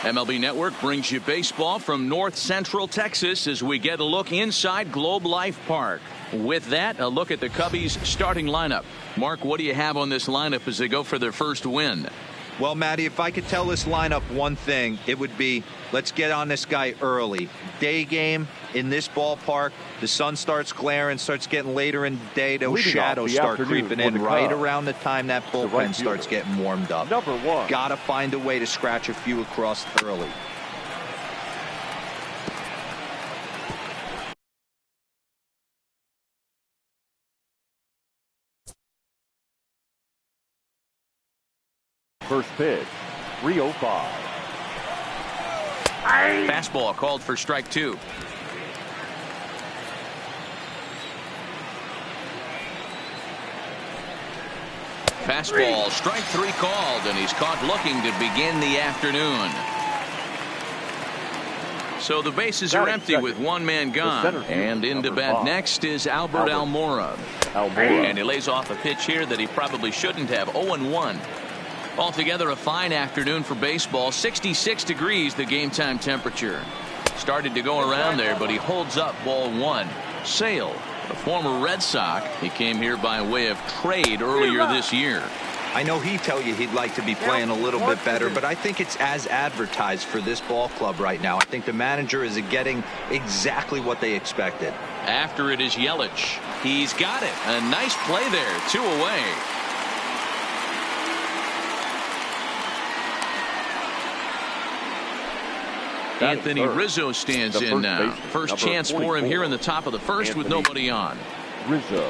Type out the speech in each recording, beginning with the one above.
MLB Network brings you baseball from North Central Texas as we get a look inside Globe Life Park. With that, a look at the Cubbies starting lineup. Mark, what do you have on this lineup as they go for their first win? Well, Matty, if I could tell this lineup one thing, it would be let's get on this guy early. Day game in this ballpark, the sun starts glaring, starts getting later in the day, those shadows start creeping in right around the time that bullpen starts getting warmed up. Number 1. Gotta find a way to scratch a few across early. First pitch, 305. Fastball called for strike 2. Fastball, strike 3 called, and he's caught looking to begin the afternoon. So the bases are empty with one man gone, and into bat next is Albert Almora. And he lays off a pitch here that he probably shouldn't have. 0-1. Altogether a fine afternoon for baseball. 66 degrees the game time temperature. Started to go around there, but he holds up ball 1. Sale, a former Red Sox. He came here by way of trade earlier this year. I know he'd tell you he'd like to be playing a little bit better, but I think it's as advertised for this ball club right now. I think the manager is getting exactly what they expected. After it is Yelich. He's got it. A nice play there. 2 away. Anthony Rizzo stands in now. First chance for him here in the top of the first with nobody on. Rizzo.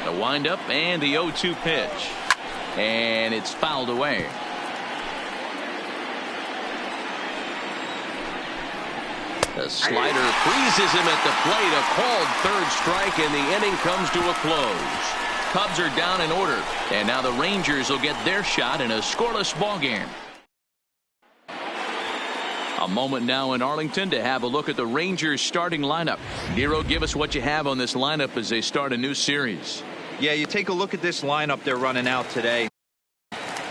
The windup and the 0-2 pitch. And it's fouled away. The slider freezes him at the plate. A called third strike, and the inning comes to a close. Cubs are down in order, and now the Rangers will get their shot in a scoreless ballgame. A moment now in Arlington to have a look at the Rangers starting lineup. Nero, give us what you have on this lineup as they start a new series. Yeah, you take a look at this lineup they're running out today.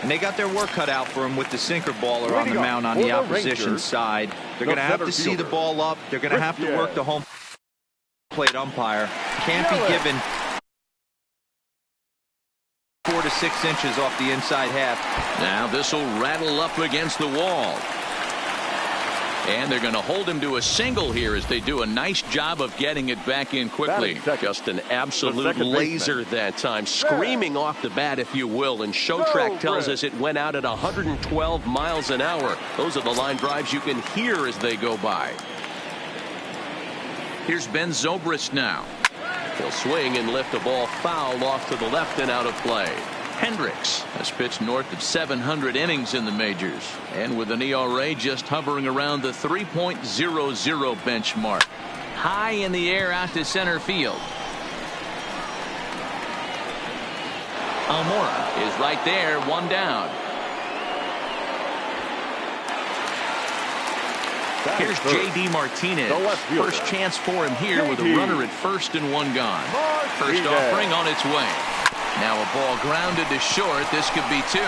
And they got their work cut out for him with the sinker baller on the mound on the opposition side. They're going to have to see the ball up. They're going to have to work the home plate umpire. Can't be given 4 to 6 inches off the inside half. Now this will rattle up against the wall. And they're going to hold him to a single here as they do a nice job of getting it back in quickly. Just an absolute laser that time. Screaming off the bat, if you will. And Showtrack tells us it went out at 112 miles an hour. Those are the line drives you can hear as they go by. Here's Ben Zobrist now. He'll swing and lift a ball foul off to the left and out of play. Hendricks has pitched north of 700 innings in the majors, and with an ERA just hovering around the 3.00 benchmark. High in the air out to center field. Almora is right there, 1 down. Here's J.D. Martinez. First chance for him here with a runner at first and 1 gone. First offering on its way. Now a ball grounded to short. This could be 2.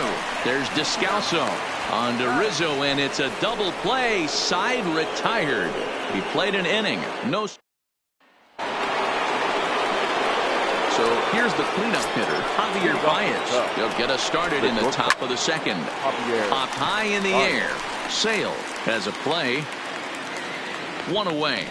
There's Descalso on to Rizzo, and it's a double play. Side retired. He played an inning. No. So here's the cleanup hitter, Javier Baez. He'll get us started in the top of the second. Popped high in the air. Sale has a play. 1 away.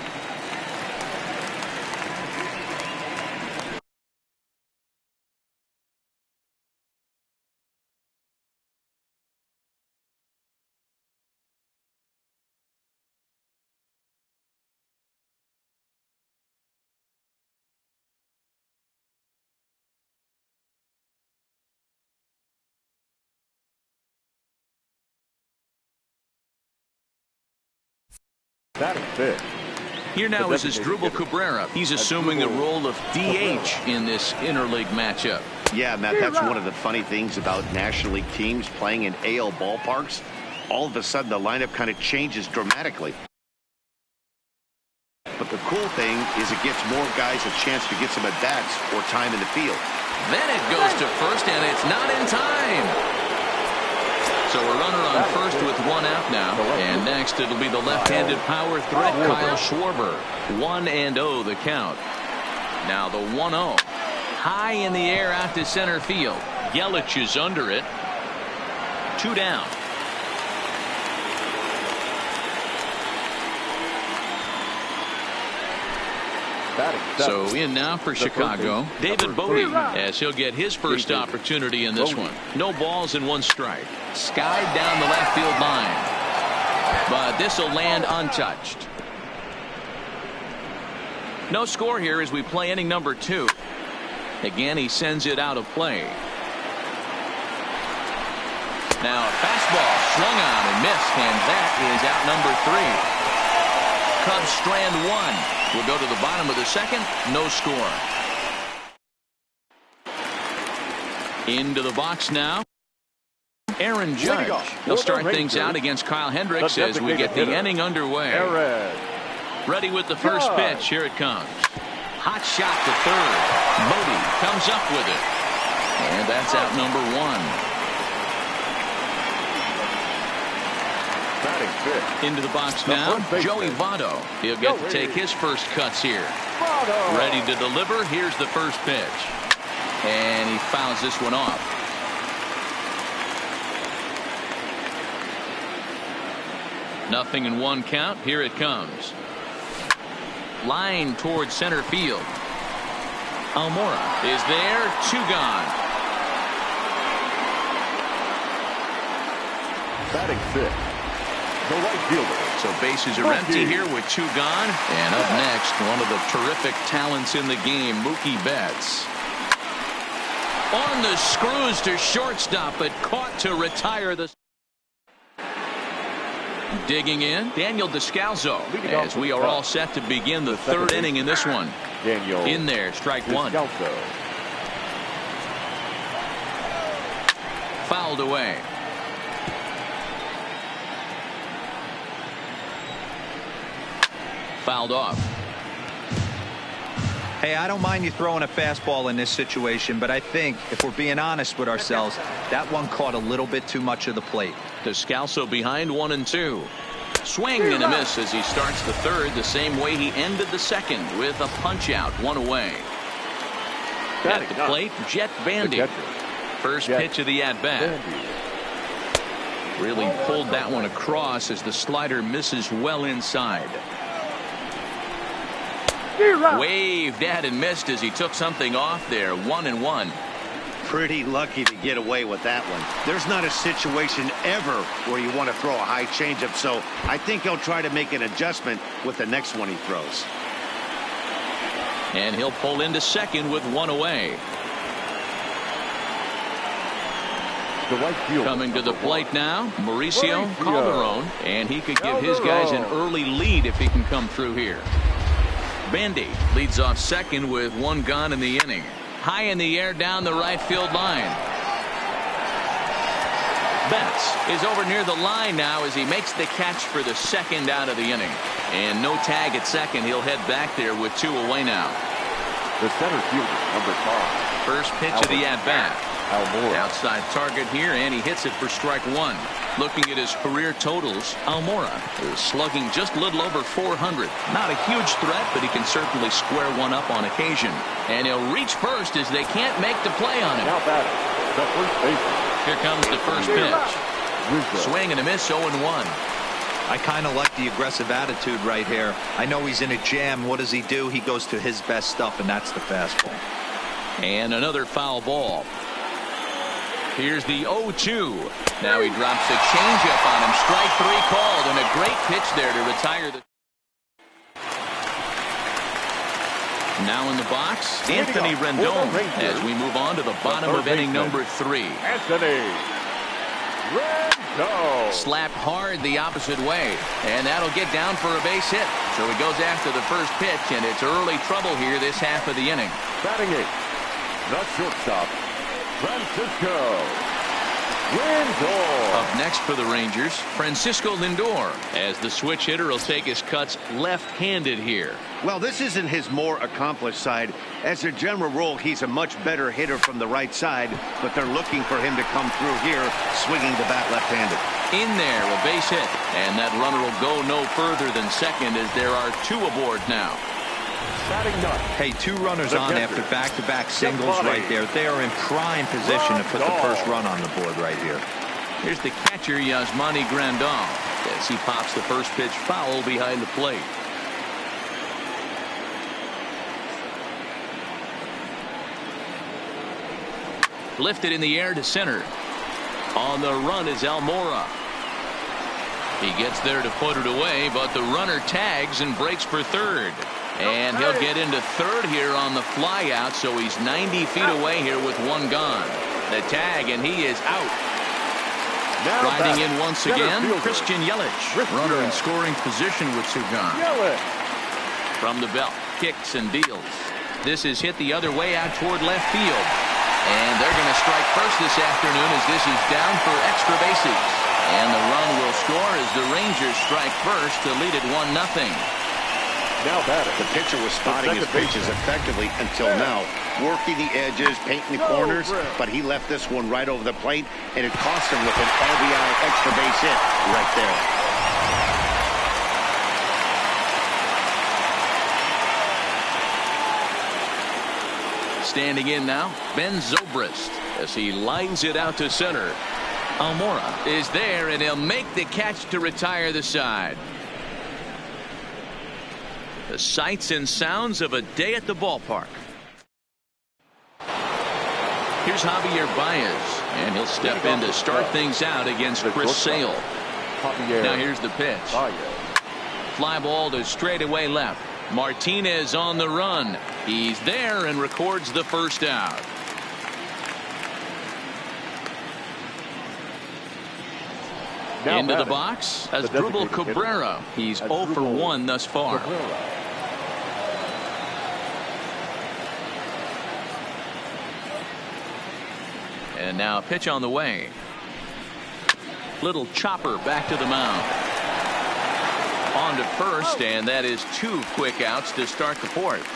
Here now is Asdrubal Cabrera. He's assuming the role of DH in this interleague matchup. Yeah, Matt, that's one of the funny things about National League teams playing in AL ballparks. All of a sudden, the lineup kind of changes dramatically. but the cool thing is it gives more guys a chance to get some at-bats or time in the field. Then it goes to first, and it's not in time. So a runner on first with one out now. And next it'll be the left-handed power threat, Kyle Schwarber. 1-0 the count. Now the 1-0. High in the air out to center field. Yelich is under it. 2 down. So in now for Chicago, David Bodie, as he'll get his first opportunity in this one. No balls and 1 strike. Skied down the left field line. But this will land untouched. No score here as we play inning number 2. Again, he sends it out of play. Now a fastball swung on and missed, and that is out number 3. Cubs strand 1. We'll go to the bottom of the second. No score. Into the box now. Aaron Judge. He'll start things out against Kyle Hendricks as we get the inning underway. Ready with the first pitch. Here it comes. Hot shot to third. Bodie comes up with it. And that's out number 1. Into the box now, Joey Votto. He'll get to take his first cuts here. Ready to deliver. Here's the first pitch. And he fouls this one off. Nothing in 1 count. Here it comes. Line towards center field. Almora is there. 2 gone. Batting 5th. The right fielder. So bases are empty here with 2 gone. And up next, one of the terrific talents in the game, Mookie Betts. On the screws to shortstop, but caught to retire the. Digging in, Daniel Descalso, as we are all set to begin the 3rd inning in this one. Daniel in there, strike 1. Fouled away. Fouled off. Hey, I don't mind you throwing a fastball in this situation, but I think if we're being honest with ourselves, that one caught a little bit too much of the plate. Descalso behind 1-2. Swing and a miss as he starts the 3rd the same way he ended the 2nd with a punch out, 1 away. At the plate, Jet Bandy. First pitch of the at-bat. Really pulled that one across as the slider misses well inside. Waved at and missed as he took something off there. 1-1. Pretty lucky to get away with that one. There's not a situation ever where you want to throw a high changeup, so I think he'll try to make an adjustment with the next one he throws. And he'll pull into second with 1 away. Coming to the plate now, Mauricio Calderon, and he could give his guys an early lead if he can come through here. Bandy leads off second with 1 gone in the inning. High in the air down the right field line. Betts is over near the line now as he makes the catch for the 2nd out of the inning. And no tag at second. He'll head back there with 2 away now. The center fielder, number 5. First pitch of the at-bat. Outside target here, and he hits it for strike 1. Looking at his career totals, Almora is slugging just a little over 400. Not a huge threat, but he can certainly square one up on occasion. And he'll reach first as they can't make the play on him. Now batting, the first baseman. Here comes the first pitch. Swing and a miss, 0-1. I kind of like the aggressive attitude right here. I know he's in a jam. What does he do? He goes to his best stuff, and that's the fastball. And another foul ball. Here's the 0-2. Now he drops a changeup on him. Strike 3 called, and a great pitch there to retire the. Now in the box, Anthony Rendon as we move on to the bottom of inning number 3. Anthony Rendon. Slapped hard the opposite way, and that'll get down for a base hit. So he goes after the first pitch, and it's early trouble here this half of the inning. Batting 8, the shortstop, Francisco Lindor. Up next for the Rangers, Francisco Lindor, as the switch hitter will take his cuts left-handed here. Well, this isn't his more accomplished side. As a general rule, he's a much better hitter from the right side, but they're looking for him to come through here, swinging the bat left-handed. In there, a base hit, and that runner will go no further than second as there are two aboard now. Hey, two runners on after back-to-back singles right there. They are in prime position to put the first run on the board right here. Here's the catcher, Yasmani Grandal, as he pops the first pitch foul behind the plate. Lifted in the air to center. On the run is Almora. He gets there to put it away, but the runner tags and breaks for third. And he'll get into third here on the fly out, so he's 90 feet away here with one gone. The tag, and he is out. Riding in once again, Christian Yelich. Runner in scoring position with Sugan. From the belt, kicks and deals. This is hit the other way out toward left field. And they're going to strike first this afternoon as this is down for extra bases. And the run will score as the Rangers strike first to lead it 1-0. Now batting. The pitcher was spotting his pitches effectively until now, working the edges, painting the corners, but he left this one right over the plate, and it cost him with an RBI extra base hit right there. Standing in now, Ben Zobrist, as he lines it out to center. Almora is there, and he'll make the catch to retire the side. The sights and sounds of a day at the ballpark. Here's Javier Baez, and he'll step in to start things out against Chris Sale. Now here's the pitch. Fly ball to straightaway left. Martinez on the run. He's there and records the first out. Into the box, Asdrubal Cabrera. He's 0 for 1 thus far. And now a pitch on the way. Little chopper back to the mound. On to first, and that is 2 quick outs to start the fourth.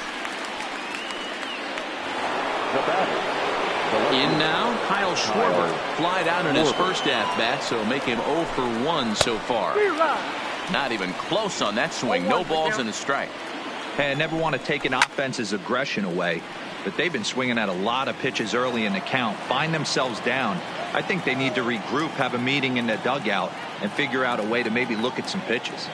In now, Kyle Schwarber. Flied out in his first at-bat, so make him 0 for 1 so far. Not even close on that swing. No balls and a strike. Hey, I never want to take an offense's aggression away, but they've been swinging at a lot of pitches early in the count. Find themselves down. I think they need to regroup, have a meeting in the dugout, and figure out a way to maybe look at some pitches.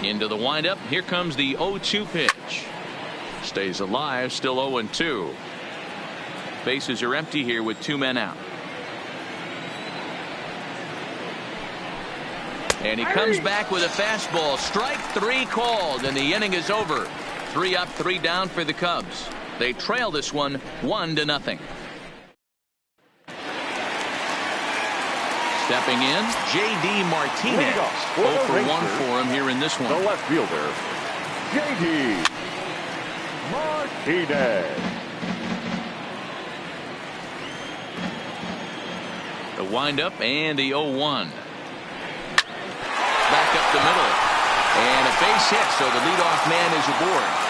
Into the windup. Here comes the 0-2 pitch. Stays alive, still 0-2. Bases are empty here with 2 men out. And he comes back with a fastball. Strike 3 called, and the inning is over. 3 up, 3 down for the Cubs. They trail this one 1-0. Stepping in, J.D. Martinez. 0 for 1 for him here in this one. The left fielder, J.D. Martinez. The windup and the 0-1. Back up the middle. And a base hit, so the leadoff man is aboard.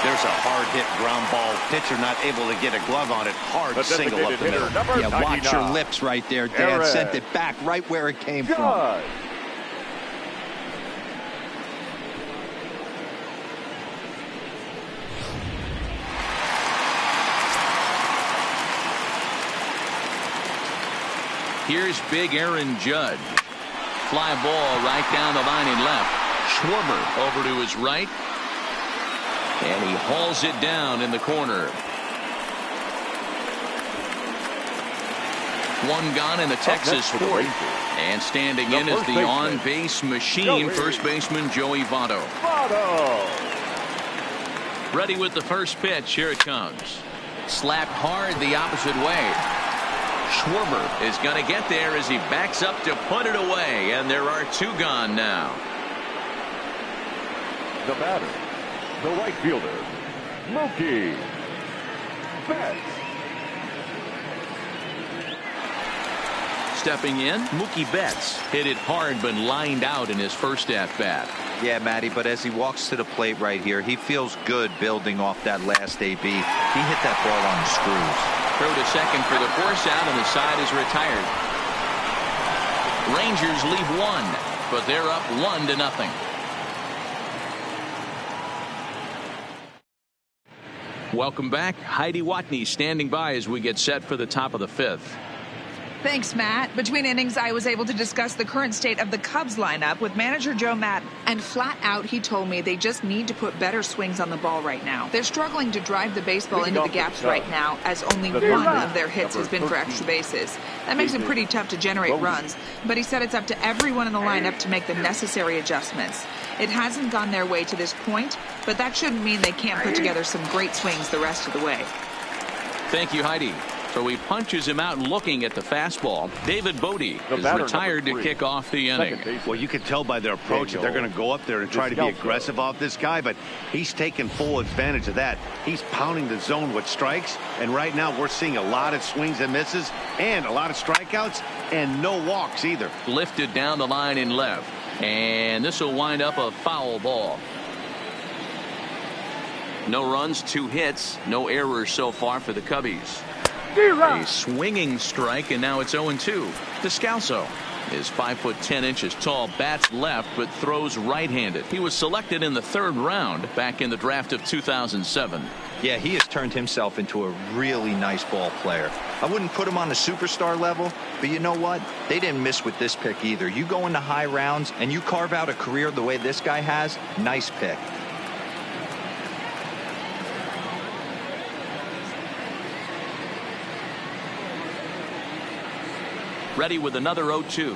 There's a hard hit ground ball. Pitcher not able to get a glove on it. Hard single up the middle. Yeah, watch your lips right there, Dan. Sent it back right where it came from. Here's big Aaron Judge. Fly ball right down the line in left. Schwarber over to his right. And he hauls it down in the corner. 1 gone in the Texas fourth. And standing in is the on-base machine, first baseman Joey Votto. Ready with the first pitch. Here it comes. Slapped hard the opposite way. Schwarber is going to get there as he backs up to put it away, and there are 2 gone now. The batter, the right fielder, Mookie Betts. Stepping in, Mookie Betts hit it hard but lined out in his first at-bat. Yeah, Matty, but as he walks to the plate right here, he feels good building off that last AB. He hit that ball on the screws. Throw to second for the force out, and the side is retired. Rangers leave 1, but they're up 1-0. Welcome back. Heidi Watney standing by as we get set for the top of the 5th. Thanks, Matt. Between innings, I was able to discuss the current state of the Cubs lineup with manager Joe Maddon. And flat out, he told me they just need to put better swings on the ball right now. They're struggling to drive the baseball into the gaps right now, as only one of their hits has been for extra bases. That makes it pretty tough to generate runs. But he said it's up to everyone in the lineup to make the necessary adjustments. It hasn't gone their way to this point, but that shouldn't mean they can't put together some great swings the rest of the way. Thank you, Heidi. So he punches him out looking at the fastball. David Bodie is retired to kick off the inning. Well, you can tell by their approach that they're going to go up there and try to be aggressive off this guy, but he's taking full advantage of that. He's pounding the zone with strikes, and right now we're seeing a lot of swings and misses and a lot of strikeouts and no walks either. Lifted down the line in left, and this will wind up a foul ball. No runs, 2 hits, no errors so far for the Cubbies. A swinging strike, and now it's 0-2. Descalso is 5'10" tall, bats left, but throws right-handed. He was selected in the 3rd round back in the draft of 2007. Yeah, he has turned himself into a really nice ball player. I wouldn't put him on the superstar level, but you know what? They didn't miss with this pick either. You go into high rounds and you carve out a career the way this guy has, nice pick. Ready with another 0-2.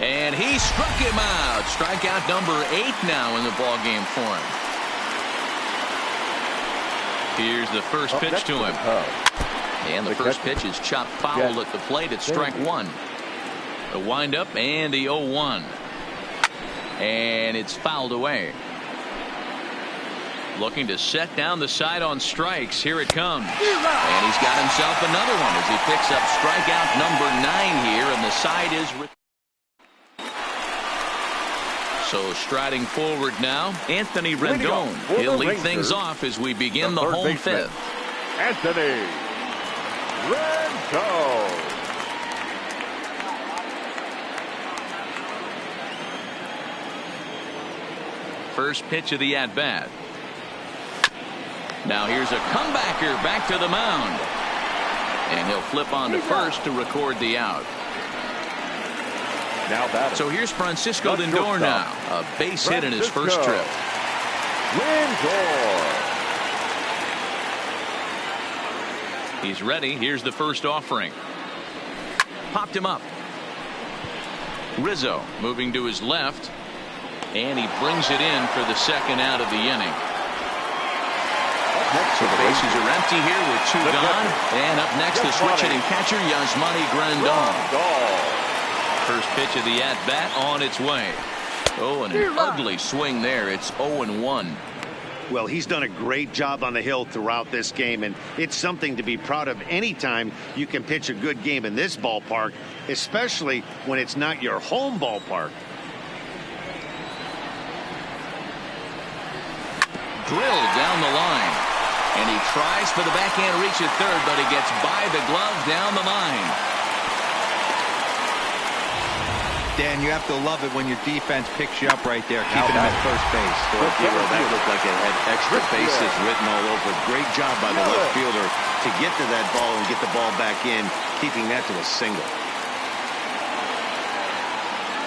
And he struck him out. Strikeout number 8 now in the ballgame for him. Here's the first pitch to him. And the first pitch is chopped foul at the plate at strike 1. The windup and the 0-1. And it's fouled away. Looking to set down the side on strikes. Here it comes. And he's got himself another one as he picks up strikeout number 9 here, and the side is. So striding forward now, Anthony Rendon. He'll lead things off as we begin the home 5th. Anthony Rendon. First pitch of the at-bat. Now here's a comebacker back to the mound. And he'll flip on to first to record the out. So here's Francisco Lindor now. A base hit in his first trip. Lindor. He's ready. Here's the first offering. Popped him up. Rizzo moving to his left. And he brings it in for the second out of the inning. So the bases are empty here with 2 gone. And up next, the switch hitting catcher, Yasmani Grandal. First pitch of the at-bat on its way. Oh, and an ugly swing there. It's 0-1. Well, he's done a great job on the hill throughout this game, and it's something to be proud of anytime you can pitch a good game in this ballpark, especially when it's not your home ballpark. Drilled down the line. And he tries for the backhand reach at third, but he gets by the glove down the line. Dan, you have to love it when your defense picks you up right there, keeping him at first base. That looked like it had extra bases written all over. Great job by the left fielder to get to that ball and get the ball back in, keeping that to a single.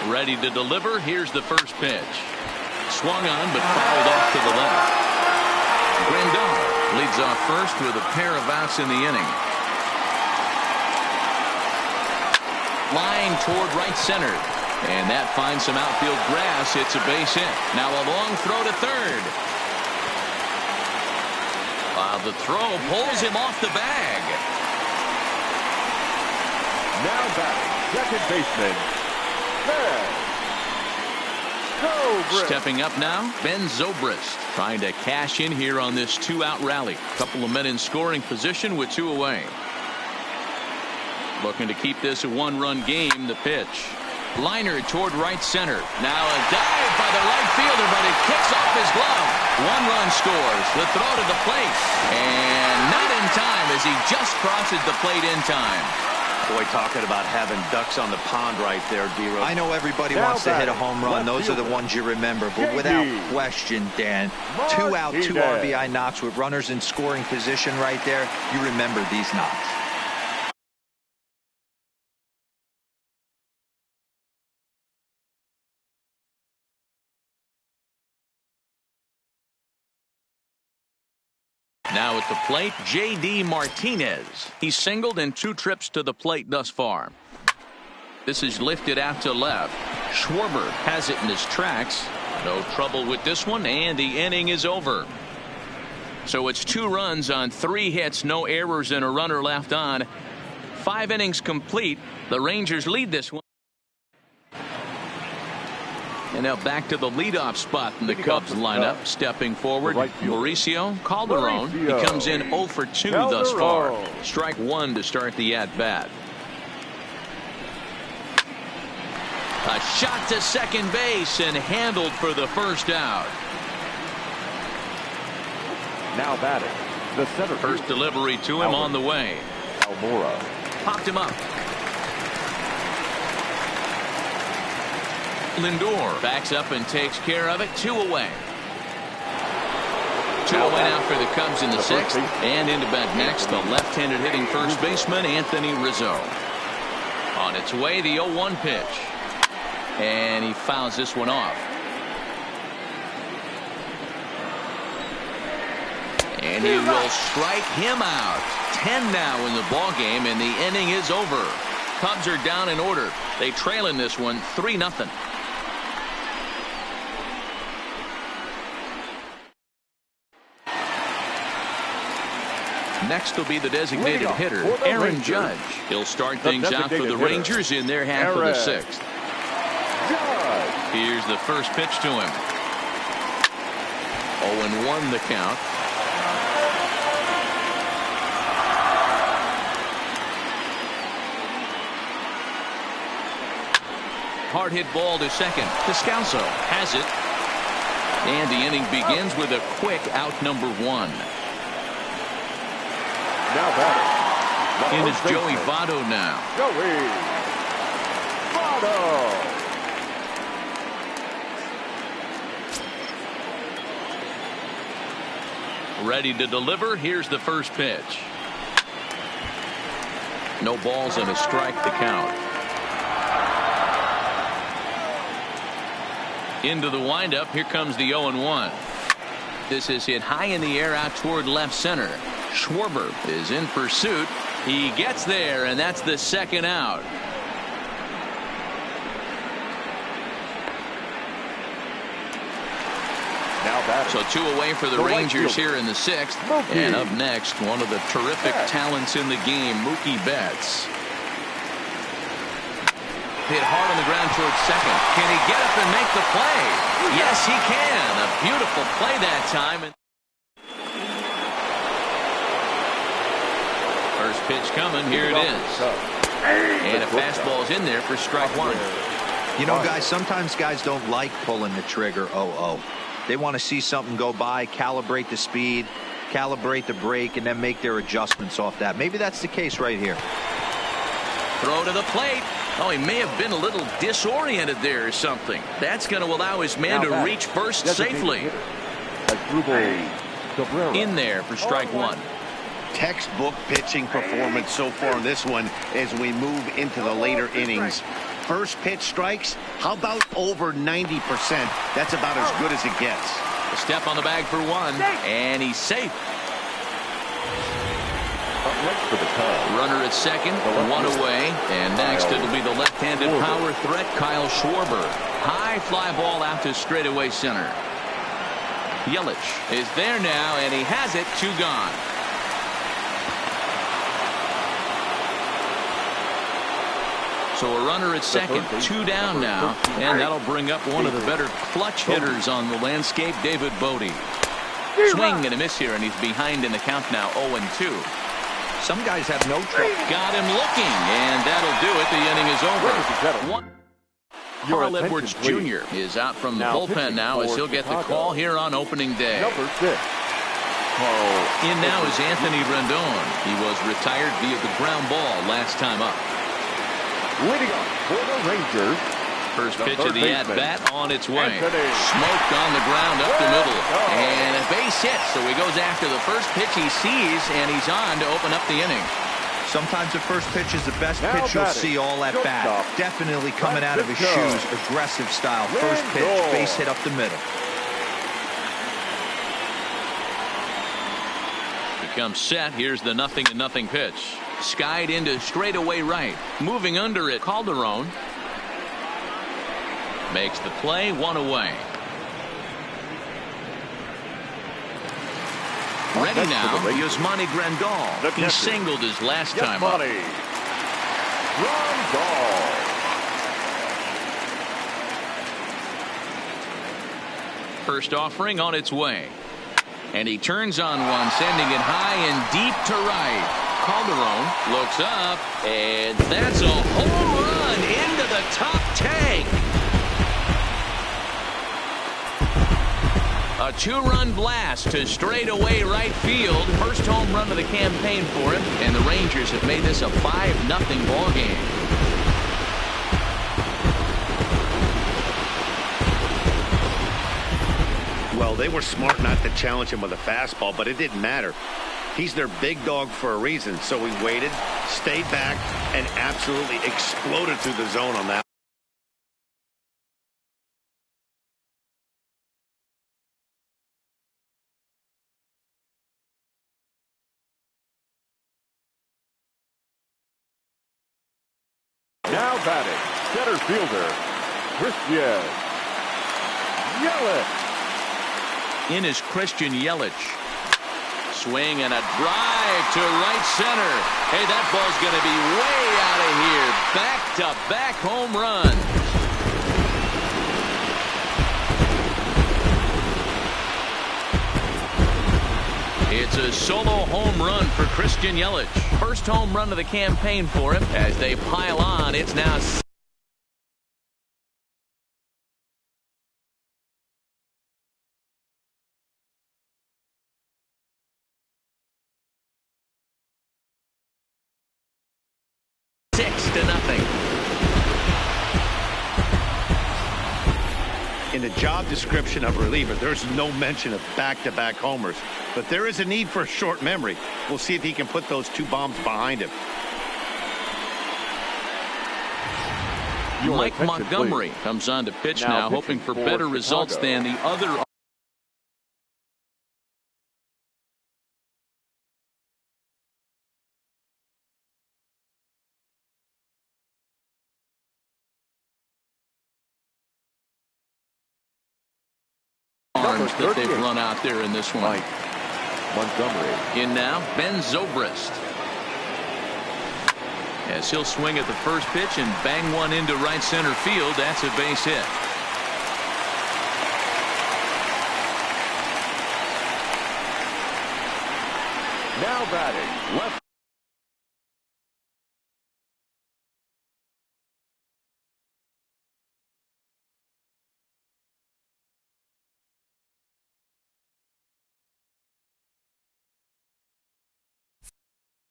Ready to deliver. Here's the first pitch. Swung on, but fouled off to the left. Grandal leads off first with a pair of outs in the inning. Line toward right center. And that finds some outfield grass. It's a base hit. Now a long throw to third. The throw pulls him off the bag. Now batting, second baseman, Ben Zobrist. Stepping up now, Ben Zobrist, trying to cash in here on this two-out rally. Couple of men in scoring position with two away. Looking to keep this a one-run game. The pitch. Liner toward right center. Now a dive by the right fielder, but it kicks off his glove. One run scores. The throw to the plate. And not in time as he just crosses the plate in time. Boy, talking about having ducks on the pond right there, D-Rose. I know everybody wants to hit a home run. Those are the ones you remember. But without question, Dan, 2 out, 2 RBI knocks with runners in scoring position right there. You remember these knocks. Now at the plate, J.D. Martinez. He's singled in 2 trips to the plate thus far. This is lifted out to left. Schwarber has it in his tracks. No trouble with this one, and the inning is over. So it's 2 runs on 3 hits, no errors, and a runner left on. 5 innings complete. The Rangers lead this one. And now back to the leadoff spot in the Cubs lineup. Stepping forward, Mauricio Calderon. He comes in 0 for 2 thus far. Strike 1 to start the at-bat. A shot to second base and handled for the first out. Now batting, the center. First delivery to him on the way. Almora. Popped him up. Lindor backs up and takes care of it. 2 away. 2 away now for the Cubs in the 6th. And into bat next, the left-handed hitting first baseman, Anthony Rizzo. On its way, the 0-1 pitch. And he fouls this one off. And he will strike him out. 10 now in the ball game, and the inning is over. Cubs are down in order. They trail in this one 3-0. Next will be the designated hitter, Aaron Judge. He'll start things out for the Rangers in their half of the 6th. Here's the first pitch to him. 0-1 the count. Hard hit ball to second. Descalso has it. And the inning begins with a quick out number 1. Now batting. In is Joey Votto now. Joey Votto. Ready to deliver. Here's the first pitch. No balls and a strike to count. Into the windup. Here comes the 0-1. This is hit high in the air out toward left center. Schwarber is in pursuit. He gets there, and that's the second out. So 2 away for the Rangers here in the 6th. And up next, one of the terrific talents in the game, Mookie Betts. Hit hard on the ground towards second. Can he get up and make the play? Yes, he can. A beautiful play that time. First pitch coming. Here it is. And a fastball's in there for strike 1. You know, guys, sometimes guys don't like pulling the trigger 0-0. They want to see something go by, calibrate the speed, calibrate the brake, and then make their adjustments off that. Maybe that's the case right here. Throw to the plate. Oh, he may have been a little disoriented there or something. That's going to allow his man to reach first safely. In there for strike 1. Textbook pitching performance so far in this one as we move into the later innings. First pitch strikes, how about over 90%? That's about as good as it gets. A step on the bag for 1, and he's safe. Runner at second, 1 away, and next it'll be the left-handed power threat, Kyle Schwarber. High fly ball out to straightaway center. Yelich is there now, and he has it. 2 gone. So a runner at second, 2 down now, and that'll bring up one of the better clutch hitters on the landscape, David Bodie. Swing and a miss here, and he's behind in the count now, 0-2. Some guys have no trouble. Got him looking, and that'll do it. The inning is over. Carl Edwards Jr. is out from the bullpen now as he'll get the call here on opening day. Number 6. In now is Anthony Rendon. He was retired via the ground ball last time up. Leading up for the Rangers. First pitch of the at-bat on its way. Smoked on the ground up the middle. And a base hit. So he goes after the first pitch he sees, and he's on to open up the inning. Sometimes the first pitch is the best pitch you'll see all at bat. Definitely coming out of his shoes. Aggressive style. First pitch, base hit up the middle. Comes set. Here's the 0-0 pitch. Skied into straightaway right. Moving under it, Calderon makes the play, 1 away. Ready now, Yasmani Grandal. He singled his last time up. Grandal. First offering on its way. And he turns on one, sending it high and deep to right. Calderon looks up, and that's a home run into the top tank. A 2-run blast to straightaway right field. First home run of the campaign for him, and the Rangers have made this a 5-0 ball game. Well, they were smart not to challenge him with a fastball, but it didn't matter. He's their big dog for a reason, so he waited, stayed back, and absolutely exploded through the zone on that. Now batting, center fielder, Christian Yelich. In is Christian Yelich. Swing and a drive to right center. Hey, that ball's going to be way out of here. Back-to-back home run. It's a solo home run for Christian Yelich. First home run of the campaign for him. As they pile on, it's now 6-0. In the job description of reliever, there's no mention of back-to-back homers. But there is a need for a short memory. We'll see if he can put those 2 bombs behind him. Mike Montgomery comes on to pitch now, hoping for better results than the other. Arms that they've run out there in this one. Mike Montgomery. In now, Ben Zobrist. As he'll swing at the first pitch and bang one into right center field. That's a base hit. Now batting, left.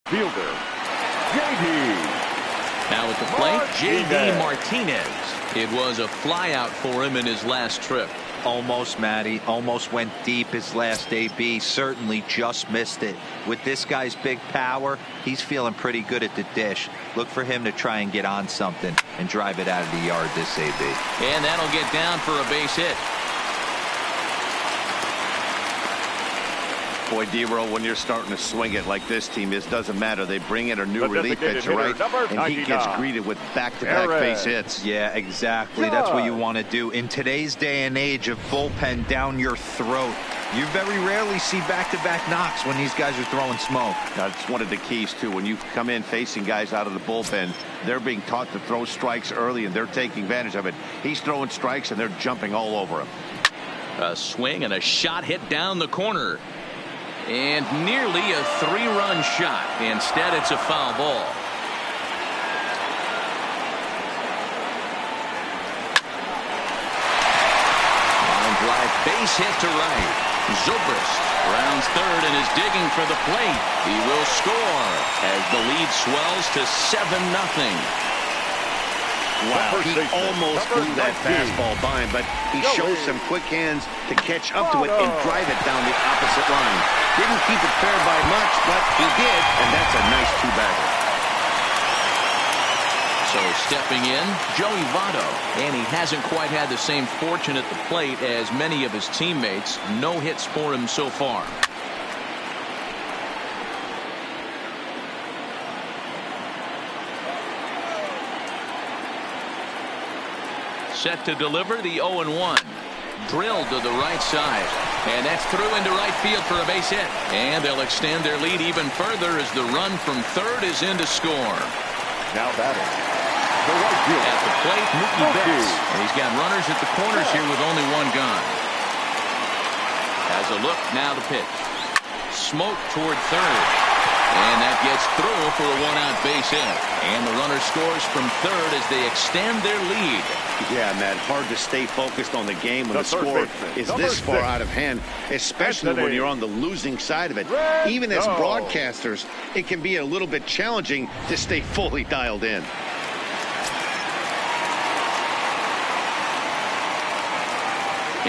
Fielder, J.D. Now at the plate, J.D. Martinez. It was a flyout for him in his last trip. Almost, Matty. Almost went deep his last AB. Certainly just missed it. With this guy's big power, he's feeling pretty good at the dish. Look for him to try and get on something and drive it out of the yard this AB. And that'll get down for a base hit. Boy, D-Roll, when you're starting to swing it like this team is, doesn't matter. They bring in a new relief pitcher, right? And he gets greeted with back-to-back base hits. Yeah, exactly. That's what you want to do. In today's day and age of bullpen down your throat, you very rarely see back-to-back knocks when these guys are throwing smoke. That's one of the keys, too. When you come in facing guys out of the bullpen, they're being taught to throw strikes early, and they're taking advantage of it. He's throwing strikes, and they're jumping all over him. A swing and a shot hit down the corner. And nearly a 3-run shot. Instead, it's a foul ball. Line drive, base hit to right. Zobrist rounds third and is digging for the plate. He will score as the lead swells to 7-0. Wow, he almost threw that fastball by him, but he shows some quick hands to catch up to it and drive it down the opposite line. Didn't keep it fair by much, but he did, and that's a nice two-bagger. So stepping in, Joey Votto, and he hasn't quite had the same fortune at the plate as many of his teammates. No hits for him so far. Set to deliver the 0-1. Drilled to the right side. And that's through into right field for a base hit. And they'll extend their lead even further as the run from third is in to score. Now batting. The right field. At the plate, Mookie Betts. And he's got runners at the corners here with only one gone. Has a look, now the pitch. Smoke toward third. And that gets through for a 1-out base hit. And the runner scores from third as they extend their lead. Yeah, Matt, hard to stay focused on the game when the score is this far out of hand, especially when you're on the losing side of it. Even as broadcasters, it can be a little bit challenging to stay fully dialed in.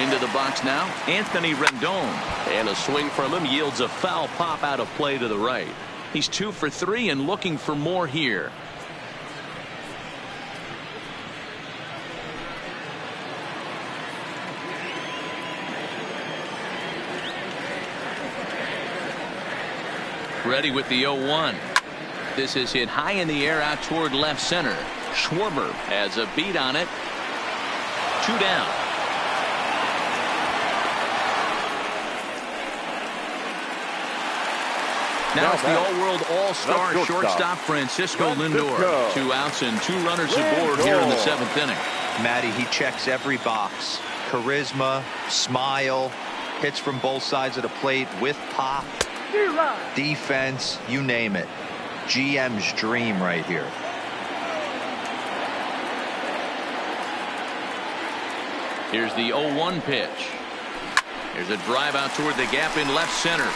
Into the box now, Anthony Rendon. And a swing from him yields a foul pop out of play to the right. He's 2 for 3 and looking for more here. Ready with the 0-1. This is hit high in the air out toward left center. Schwarber has a beat on it. 2 down. Now it's the all-world all-star shortstop Francisco Lindor. 2 outs and 2 runners aboard here in the 7th inning. Matty, he checks every box. Charisma, smile, hits from both sides of the plate with pop, defense, you name it. GM's dream right here. Here's the 0-1 pitch. There's a drive out toward the gap in left center.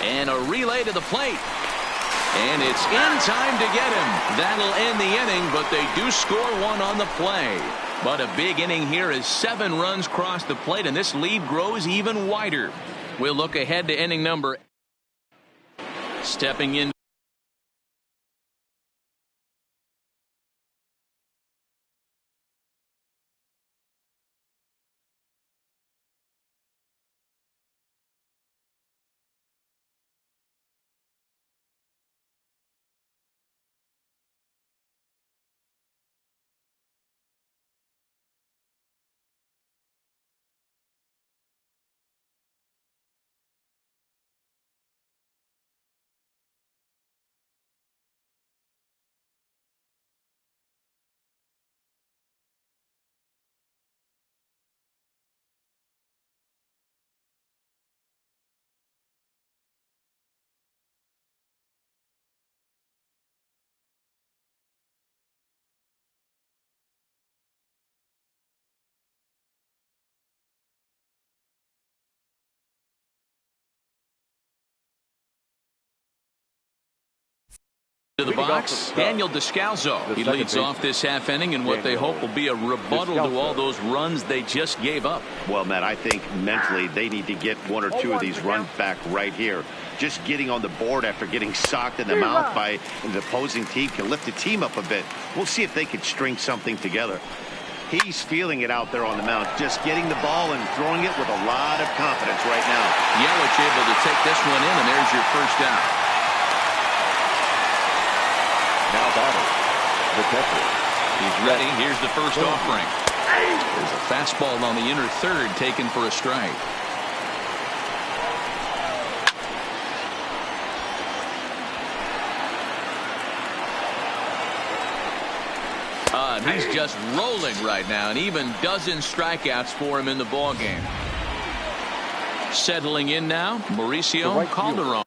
And a relay to the plate. And it's in time to get him. That'll end the inning, but they do score 1 on the play. But a big inning here as 7 runs cross the plate, and this lead grows even wider. We'll look ahead to inning number. Stepping in. To the box, Daniel Descalso. He leads off this half inning in what they hope will be a rebuttal to all those runs they just gave up. Well, Matt, I think mentally they need to get 1 or 2 of these runs back right here. Just getting on the board after getting socked in the mouth by the opposing team can lift the team up a bit. We'll see if they can string something together. He's feeling it out there on the mound, just getting the ball and throwing it with a lot of confidence right now. Yelich able to take this one in, and there's your first out. Now batting, the catcher. He's ready. Here's the first offering. There's a fastball on the inner third taken for a strike. He's just rolling right now, and even dozen strikeouts for him in the ball game. Settling in now, Mauricio Calderon.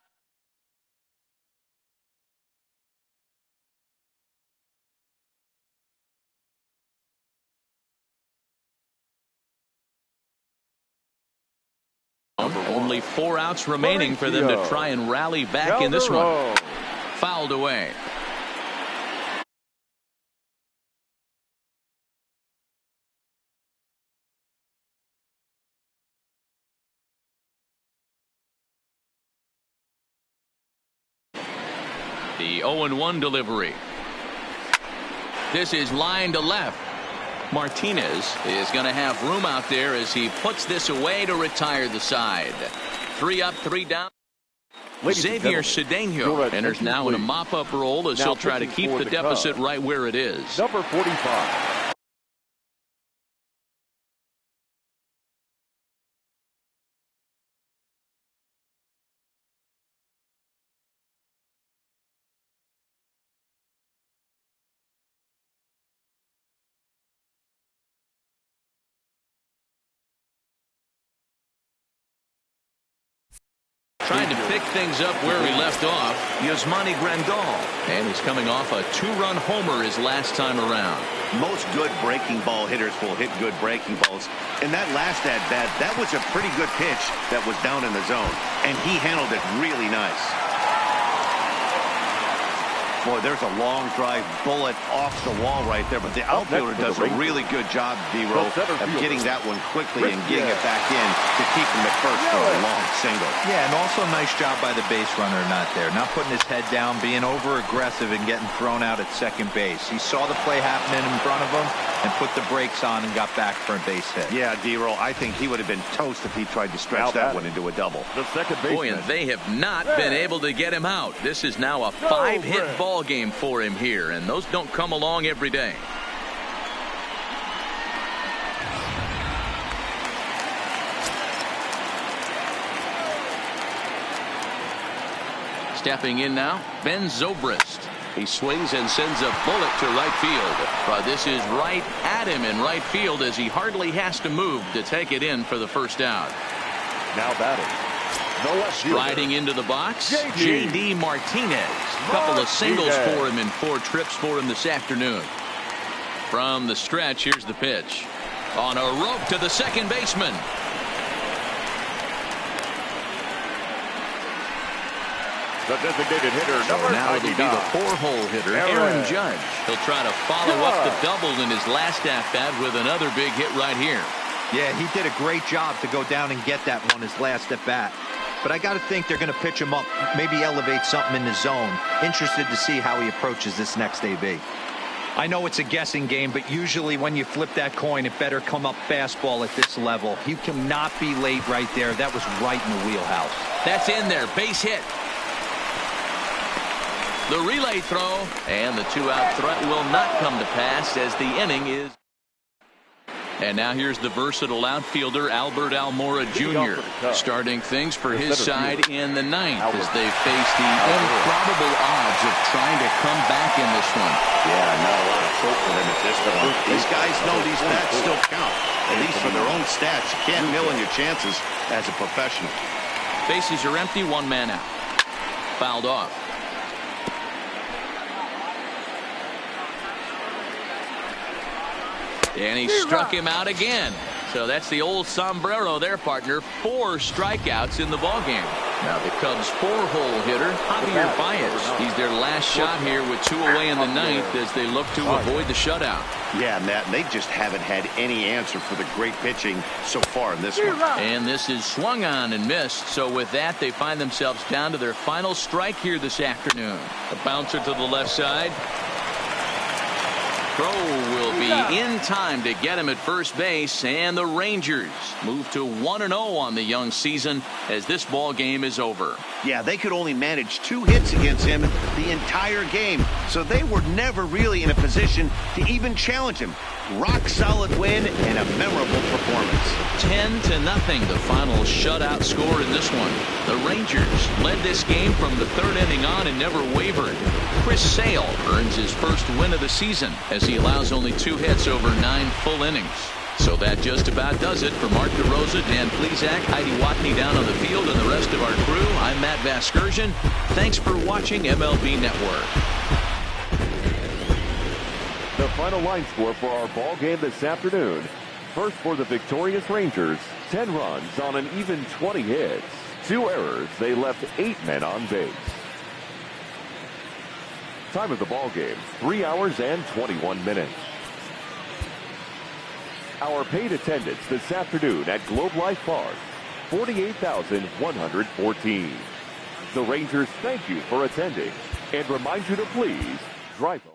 Only 4 outs remaining for them to try and rally back in this one. Fouled away. The 0-1 delivery. This is line to left. Martinez is going to have room out there as he puts this away to retire the side. 3 up, 3 down. Xavier Cedeno enters now in a mop-up role as he'll try to keep the deficit right where it is. Number 45. Trying to pick things up where he left off. Yasmani Grandal. And he's coming off a 2-run homer his last time around. Most good breaking ball hitters will hit good breaking balls. And that last at-bat, that was a pretty good pitch that was down in the zone. And he handled it really nice. Boy, there's a long drive bullet off the wall right there. But the outfielder does a really good job, D-Row, of getting that one quickly and getting it back in to keep him at first for a long single. Yeah, and also a nice job by the base runner not there. Not putting his head down, being over-aggressive and getting thrown out at second base. He saw the play happening in front of him and put the brakes on and got back for a base hit. Yeah, D-Row, I think he would have been toast if he tried to stretch that one into a double. The second baseman. Boy, and they have not been able to get him out. This is now a 5-hit ball game for him here, and those don't come along every day. Stepping in now, Ben Zobrist. He swings and sends a bullet to right field. But this is right at him in right field as he hardly has to move to take it in for the first out. Now batting. Striding into the box, J.D. Martinez. A couple of singles for him and 4 trips for him this afternoon. From the stretch, here's the pitch. On a rope to the second baseman. The designated hitter, number Now it'll be the 4-hole hitter, Aaron Judge. He'll try to follow up the double in his last at-bat with another big hit right here. Yeah, he did a great job to go down and get that one his last at-bat. But I got to think they're going to pitch him up, maybe elevate something in the zone. Interested to see how he approaches this next AB. I know it's a guessing game, but usually when you flip that coin, it better come up fastball at this level. You cannot be late right there. That was right in the wheelhouse. That's in there. Base hit. The relay throw, and the 2-out threat will not come to pass as the inning is. And now here's the versatile outfielder Albert Almora Jr. starting things for his side in the 9th as they face the improbable odds of trying to come back in this one. Yeah, not a lot of hope for them at this point. These guys know these bats still count, at least for their own stats. You can't mill in your chances as a professional. Bases are empty, 1 man out. Fouled off. And he struck him out again. So that's the old sombrero there, partner. 4 strikeouts in the ballgame. Now the Cubs' 4-hole hitter, Javier Baez. He's their last shot here with 2 away in the 9th as they look to avoid the shutout. Yeah, Matt, they just haven't had any answer for the great pitching so far in this one. And this is swung on and missed. So with that, they find themselves down to their final strike here this afternoon. A bouncer to the left side. Throw will be in time to get him at first base, and the Rangers move to 1-0 on the young season as this ball game is over. Yeah, they could only manage 2 hits against him the entire game, so they were never really in a position to even challenge him. Rock solid win and a memorable performance. 10-0, the final shutout score in this one. The Rangers led this game from the 3rd inning on and never wavered. Chris Sale earns his first win of the season as he allows only 2 hits over 9 full innings. So that just about does it for Mark DeRosa, Dan Plesac, Heidi Watney down on the field, and the rest of our crew. I'm Matt Vasgersian. Thanks for watching MLB Network. The final line score for our ball game this afternoon. First for the victorious Rangers, 10 runs on an even 20 hits. 2 errors, they left 8 men on base. Time of the ball game, 3 hours and 21 minutes. Our paid attendance this afternoon at Globe Life Park, 48,114. The Rangers thank you for attending and remind you to please drive home.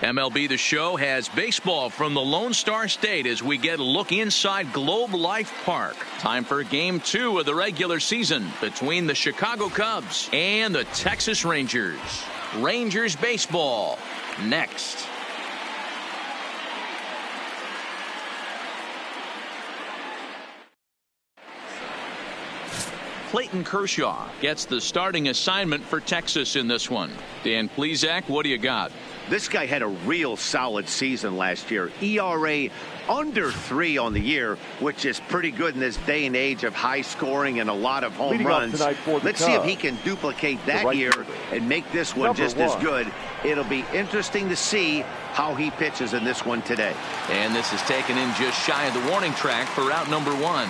MLB The Show has baseball from the Lone Star State as we get a look inside Globe Life Park. Time for Game 2 of the regular season between the Chicago Cubs and the Texas Rangers. Rangers baseball next. Clayton Kershaw gets the starting assignment for Texas in this one. Dan Plesac, what do you got? This guy had a real solid season last year. ERA under 3 on the year, which is pretty good in this day and age of high scoring and a lot of home runs. Let's see if he can duplicate that year and make this one just as good. It'll be interesting to see how he pitches in this one today. And this is taken in just shy of the warning track for out number 1.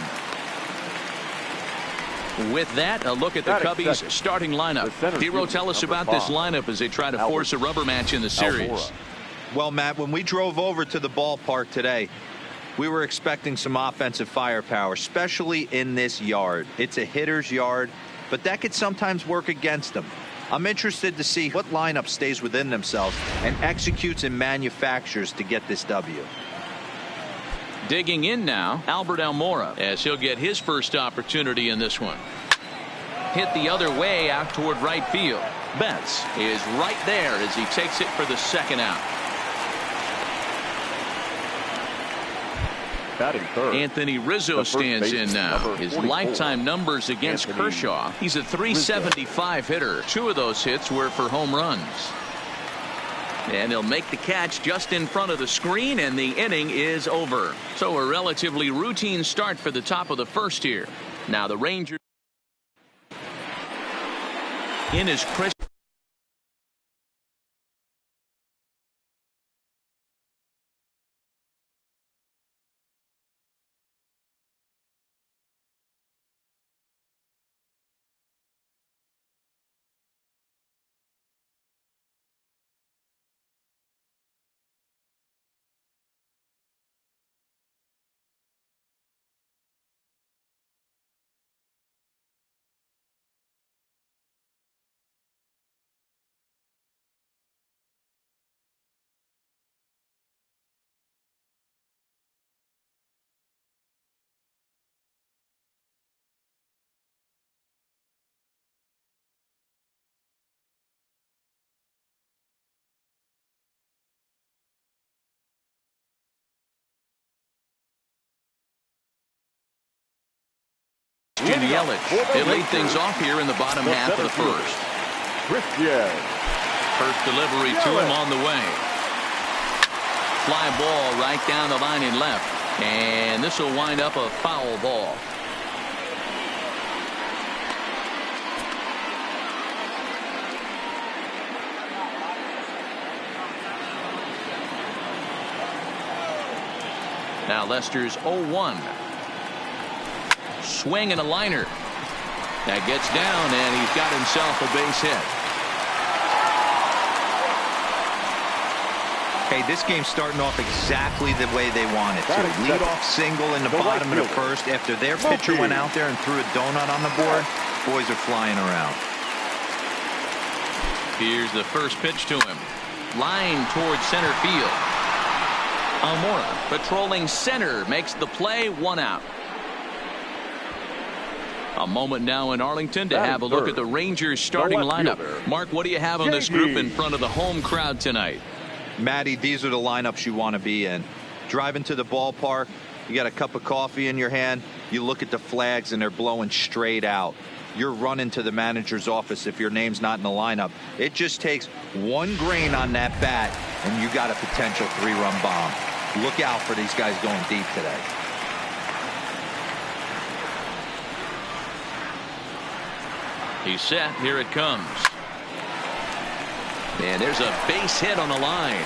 With that, a look at the Cubbies' starting lineup. Hero, tell us about this lineup as they try to force a rubber match in the series. Well, Matt, when we drove over to the ballpark today, We were expecting some offensive firepower, especially in this yard. It's a hitter's yard, but that could sometimes work against them. I'm interested to see what lineup stays within themselves and executes and manufactures to get this W. Digging in now, Albert Almora, as he'll get his first opportunity in this one. Hit the other way out toward right field. Betts is right there as he takes it for the second out. Batting third, Anthony Rizzo stands in now. His 44. lifetime numbers against Kershaw. He's a .375 hitter. 2 of those hits were for home runs. And he'll make the catch just in front of the screen, and the inning is over. So a relatively routine start for the top of the first here. Now the Rangers in is Chris. Yelich. They lead things off here in the bottom half of the first. First delivery to him on the way. Fly ball right down the line in left. And this will wind up a foul ball. Now Lester's 0-1. Swing and a liner. That gets down, and he's got himself a base hit. Hey, this game's starting off exactly the way they want it to. Lead-off single in the bottom of the first after their pitcher went out there and threw a donut on the board. Boys are flying around. Here's the first pitch to him. Line towards center field. Almora patrolling center makes the play, 1 out. A moment now in Arlington to have a look at the Rangers starting lineup. Mark, what do you have on this group in front of the home crowd tonight? Matty, these are the lineups you want to be in. Driving to the ballpark, you got a cup of coffee in your hand, you look at the flags and they're blowing straight out. You're running to the manager's office if your name's not in the lineup. It just takes one grain on that bat and you got a potential 3-run bomb. Look out for these guys going deep today. He's set. Here it comes. And there's a base hit on the line.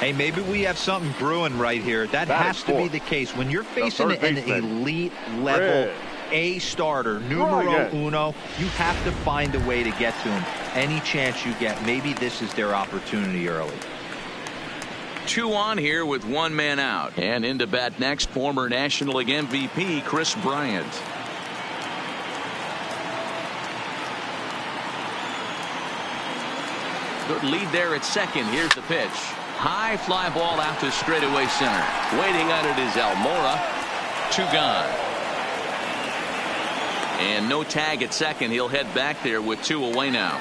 Hey, maybe we have something brewing right here. That has to be the case. When you're facing an elite level A starter, numero uno, you have to find a way to get to him. Any chance you get, maybe this is their opportunity early. 2 on here with 1 man out. And into bat next, former National League MVP Chris Bryant. Good lead there at second. Here's the pitch. High fly ball out to straightaway center. Waiting on it is Almora. 2 gone. And no tag at second. He'll head back there with 2 away now.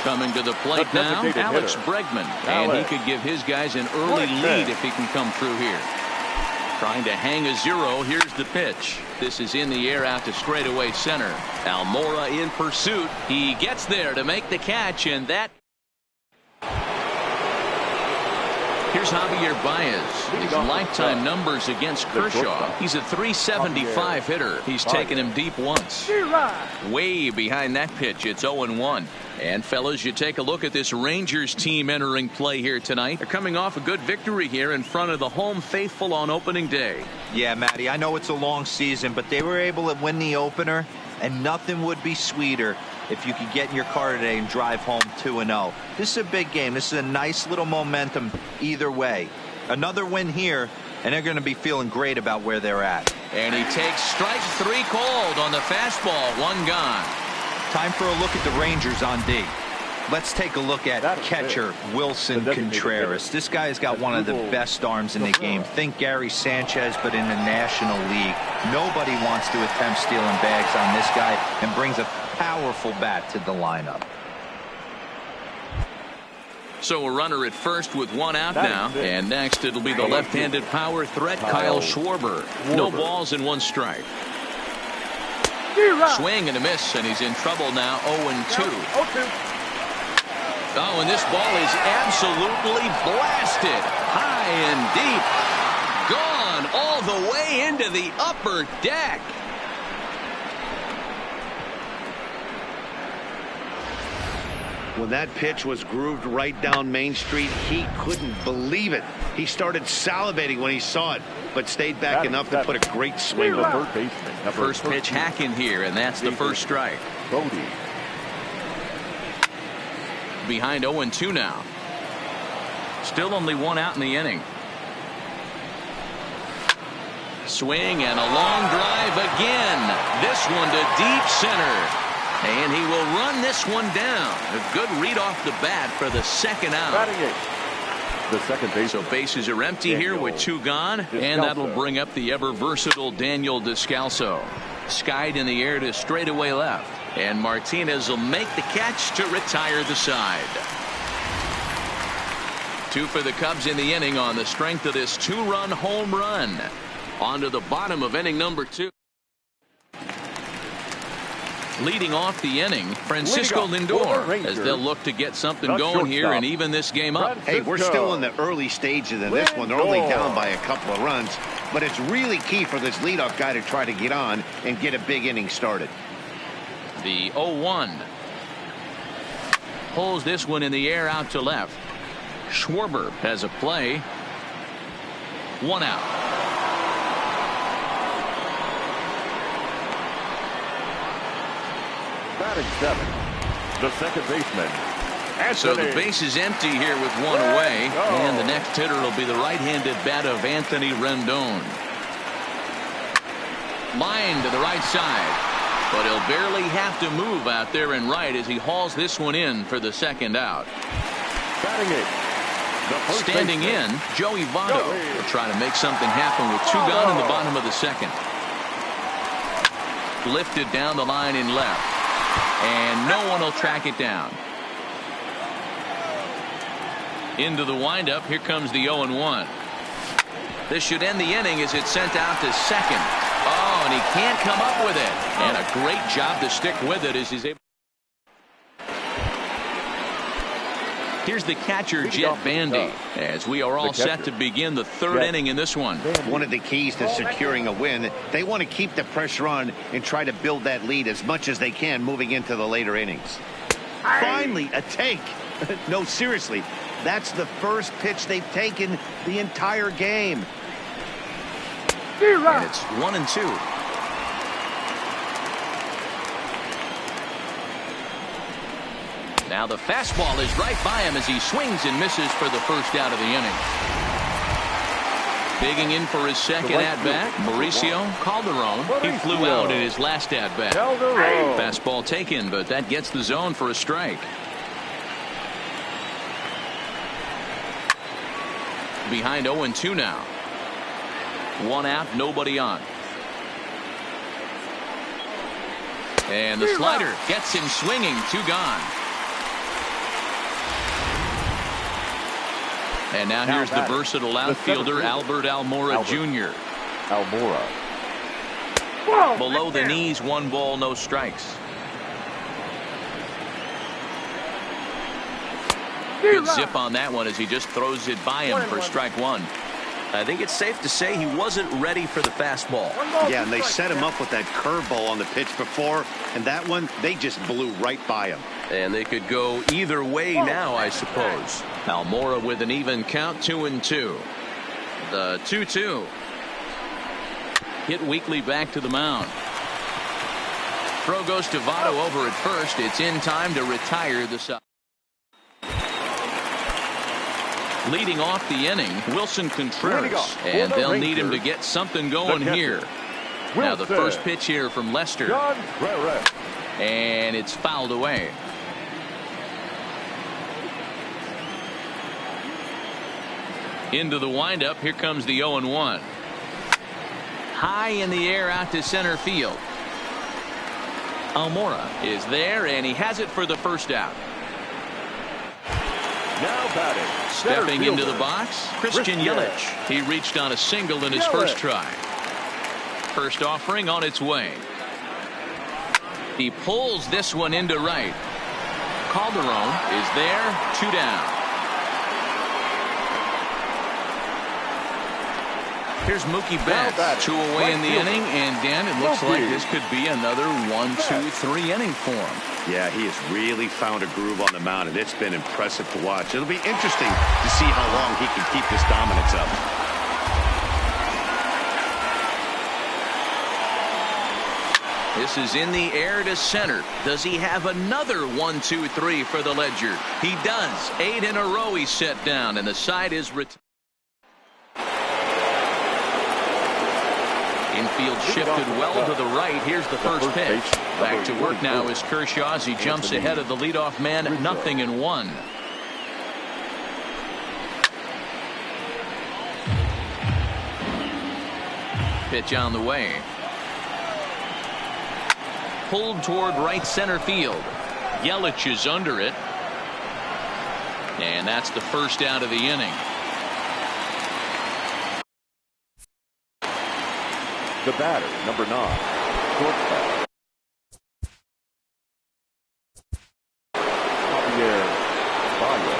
Coming to the plate now, Alex Bregman. And he could give his guys an early lead if he can come through here. Trying to hang a 0. Here's the pitch. This is in the air out to straightaway center. Almora in pursuit. He gets there to make the catch, and that. Here's Javier Baez. His lifetime numbers against Kershaw. He's a .375 hitter. He's taken him deep once. Way behind that pitch. It's 0-1. And fellas, you take a look at this Rangers team entering play here tonight. They're coming off a good victory here in front of the home faithful on opening day. Yeah, Matty, I know it's a long season, but they were able to win the opener, and nothing would be sweeter if you could get in your car today and drive home 2-0. This is a big game. This is a nice little momentum either way. Another win here, and they're going to be feeling great about where they're at. And he takes strike 3 called on the fastball. 1 gone. Time for a look at the Rangers on D. Let's take a look at catcher Wilson Contreras. This guy's got one of the best arms in the game. Think Gary Sanchez, but in the National League. Nobody wants to attempt stealing bags on this guy, and brings a powerful bat to the lineup. So a runner at first with 1 out now. And next it'll be the left-handed power threat, Kyle Schwarber. No balls and 1 strike. Swing and a miss, and he's in trouble now. 0-2. Oh, and this ball is absolutely blasted. High and deep. Gone all the way into the upper deck. When that pitch was grooved right down Main Street, he couldn't believe it. He started salivating when he saw it, but stayed back enough to put a great swing on it. First pitch hacking here, and that's the first strike. Bodie. Behind 0-2 now. Still only 1 out in the inning. Swing and a long drive again. This one to deep center. And he will run this one down. A good read off the bat for the 2nd out. The second base. So bases are empty here with 2 gone. And that'll bring up the ever versatile Daniel Descalso. Skied in the air to straightaway left. And Martinez will make the catch to retire the side. 2 for the Cubs in the inning on the strength of this 2-run home run. On to the bottom of inning number 2. Leading off the inning, Francisco Lindor, as they'll look to get something going here and even this game up. Hey, we're still in the early stages of this one. They're only down by a couple of runs, but it's really key for this leadoff guy to try to get on and get a big inning started. The 0-1. Pulls this one in the air out to left. Schwarber has a play. 1 out. Batting 7. The second baseman. So the base is empty here with 1 away. And the next hitter will be the right-handed bat of Anthony Rendon. Line to the right side. But he'll barely have to move out there and right as he hauls this one in for the 2nd out. Batting 8. Standing in, Joey Votto will try to make something happen with 2 gone in the bottom of the 2nd. Lifted down the line in left. And no one will track it down. Into the windup. Here comes the 0-1. This should end the inning as it's sent out to 2nd. Oh, and he can't come up with it. And a great job to stick with it as he's able. Here's the catcher, Jet Bandy, as we are all set to begin the 3rd inning in this one. One of the keys to securing a win, they want to keep the pressure on and try to build that lead as much as they can moving into the later innings. Finally, a take. No, seriously, that's the first pitch they've taken the entire game. And it's 1-2. Now the fastball is right by him as he swings and misses for the 1st out of the inning. Digging in for his 2nd at-bat, Mauricio Calderon. He flew out in his last at-bat. Fastball taken, but that gets the zone for a strike. Behind 0-2 now. 1 out, nobody on. And the slider gets him swinging. 2 gone. And now here's the versatile outfielder, Albert Almora Jr. Below the knees, 1 ball, no strikes. Good zip on that one as he just throws it by him for strike 1. I think it's safe to say he wasn't ready for the fastball. Yeah, and they set him up with that curveball on the pitch before, and that one, they just blew right by him. And they could go either way now, I suppose. Almora with an even count, 2-2. The 2-2. Hit weakly back to the mound. Throw goes to Votto over at first. It's in time to retire the side. Leading off the inning, Wilson Contreras, and they'll need him to get something going here. Now the first pitch here from Lester, and it's fouled away. Into the windup, here comes the 0-1. High in the air out to center field. Almora is there, and he has it for the first out. Now batting. Stepping into the box, Christian Yelich. He reached on a single in his first try. First offering on its way. He pulls this one into right. Calderon is there, 2 down. Here's Mookie Betts, 2 away in the inning, and Dan, it looks like this could be another 1-2-3 inning for him. Yeah, he has really found a groove on the mound, and it's been impressive to watch. It'll be interesting to see how long he can keep this dominance up. This is in the air to center. Does he have another 1-2-3 for the ledger? He does. 8 in a row he's set down, and the side is retired. Infield shifted well to the right. Here's the first pitch. Back to work now is Kershaw as he jumps ahead of the leadoff man, 0-1. Pitch on the way. Pulled toward right center field. Yelich is under it. And that's the first out of the inning. The batter, number 9, shortstop. Javier Baez.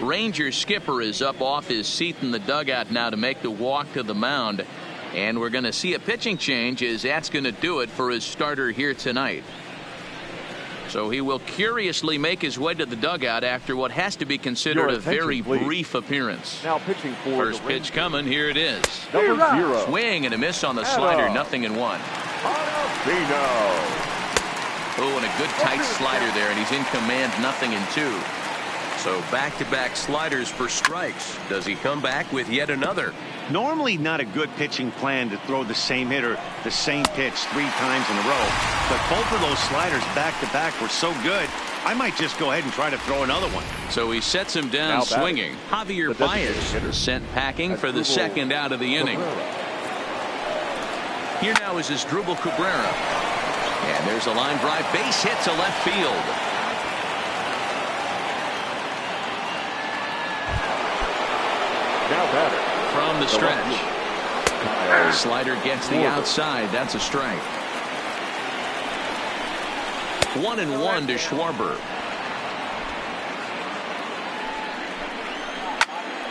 Ranger skipper is up off his seat in the dugout now to make the walk to the mound, and we're going to see a pitching change as that's going to do it for his starter here tonight. So he will curiously make his way to the dugout after what has to be considered a very brief appearance. Now pitching for first pitch coming. Here it is. Number 0. Swing and a miss on the slider. 0-1. Oh, and a good tight slider there, and he's in command. 0-2. So back-to-back sliders for strikes. Does he come back with yet another? Normally not a good pitching plan to throw the same hitter the same pitch 3 times in a row, but both of those sliders back-to-back were so good, I might just go ahead and try to throw another one. So he sets him down swinging. Javier Baez sent packing for the second out of the inning. Here now is Asdrubal Cabrera. And there's a line drive, base hit to left field. Now batter. From the stretch. Slider gets the outside. That's a strike. 1-1 to Schwarber.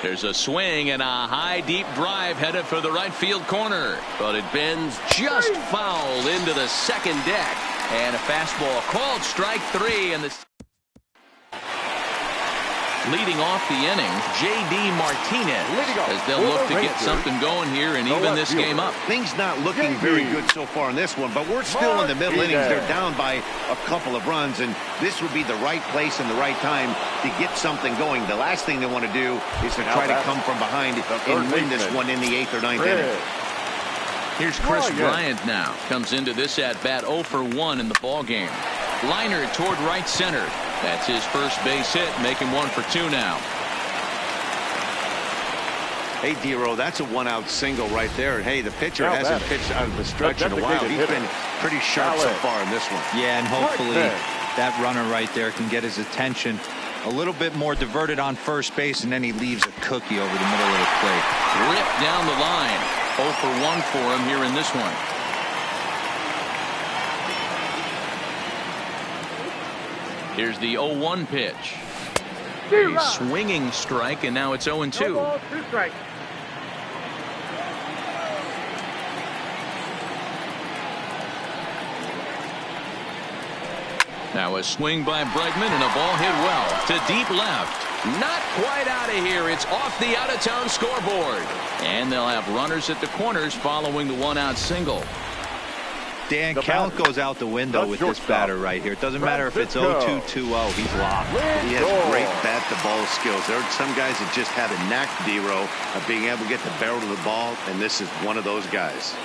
There's a swing and a high deep drive headed for the right field corner, but it bends just foul into the second deck, and a fastball called strike 3. And the leading off the inning, J.D. Martinez, as they'll look to get something going here and even this game up. Things not looking very good so far in this one, but we're still in the middle innings. They're down by a couple of runs, and this would be the right place and the right time to get something going. The last thing they want to do is to try to come from behind and win this one in the 8th or 9th inning. Here's Chris Bryant now. Comes into this at-bat 0 for 1 in the ball game. Liner toward right center. That's his first base hit, making 1 for 2 now. Hey, D-Row, that's a 1-out single right there. And hey, the pitcher hasn't pitched out of the stretch in a while. He's been pretty sharp so far in this one. Yeah, and hopefully that runner right there can get his attention a little bit more diverted on first base, and then he leaves a cookie over the middle of the plate. Ripped down the line. 0 for 1 for him here in this one. Here's the 0-1 pitch. A swinging strike, and now it's 0-2. Now a swing by Bregman and a ball hit well to deep left. Not quite out of here. It's off the out-of-town scoreboard. And they'll have runners at the corners following the one-out single. Dan, count goes out the window with this batter right here. It doesn't matter if it's 0-2, 2-0. He's locked. He has great bat-to-ball skills. There are some guys that just have a knack, D-Row, of being able to get the barrel to the ball, and this is one of those guys.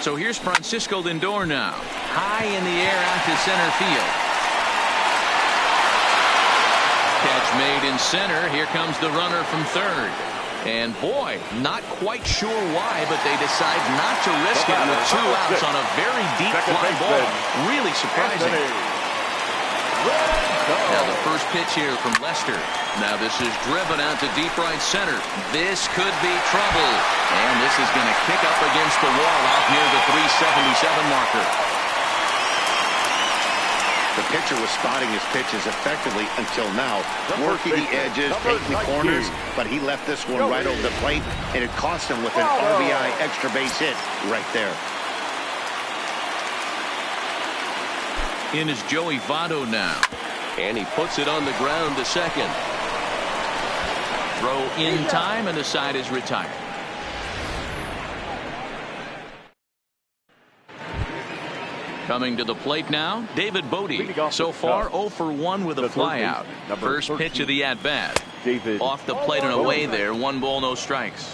So here's Francisco Lindor now. High in the air out to center field. Catch made in center. Here comes the runner from third. And boy, not quite sure why, but they decide not to risk it with 2 outs on a very deep fly ball. Really surprising. Now the first pitch here from Lester. Now this is driven out to deep right center. This could be trouble. And this is going to kick up against the wall out near the 377 marker. The pitcher was spotting his pitches effectively until now, working the edges, taking the corners, but he left this one right over the plate, and it cost him with an RBI extra base hit right there. In is Joey Votto now, and he puts it on the ground to second. Throw in time, and the side is retired. Coming to the plate now, David Bodie. So far, 0 for 1 with a flyout. First pitch of the at-bat. Off the plate and away there. 1 ball, no strikes.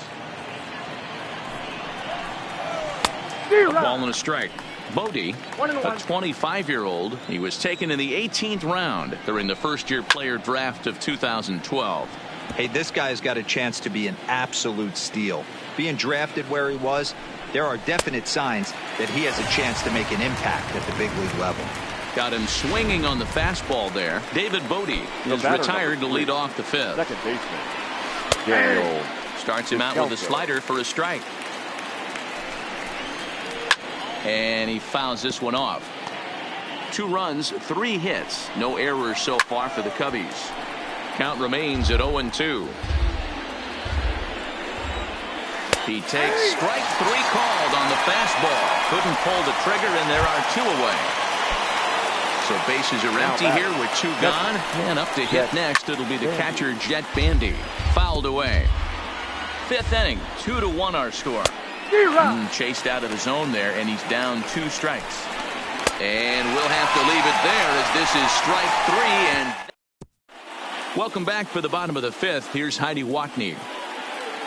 A ball and a strike. Bodie, a 25-year-old. He was taken in the 18th round during the first-year player draft of 2012. Hey, this guy's got a chance to be an absolute steal. Being drafted where he was, there are definite signs that he has a chance to make an impact at the big league level. Got him swinging on the fastball there. David Bodie is retired to lead off the fifth. Second baseman Daniel starts him out with a slider for a strike. And he fouls this one off. 2 runs, 3 hits. No errors so far for the Cubbies. Count remains at 0-2. He takes strike 3 called on the fastball. Couldn't pull the trigger, and there are 2 away. So bases are empty here with 2 gone. And up to hit next, it'll be the catcher, Jet Bandy. Fouled away. 5th inning, 2-1 our score. Chased out of the zone there, and he's down 2 strikes. And we'll have to leave it there as this is strike 3. And welcome back for the bottom of the 5th. Here's Heidi Watney.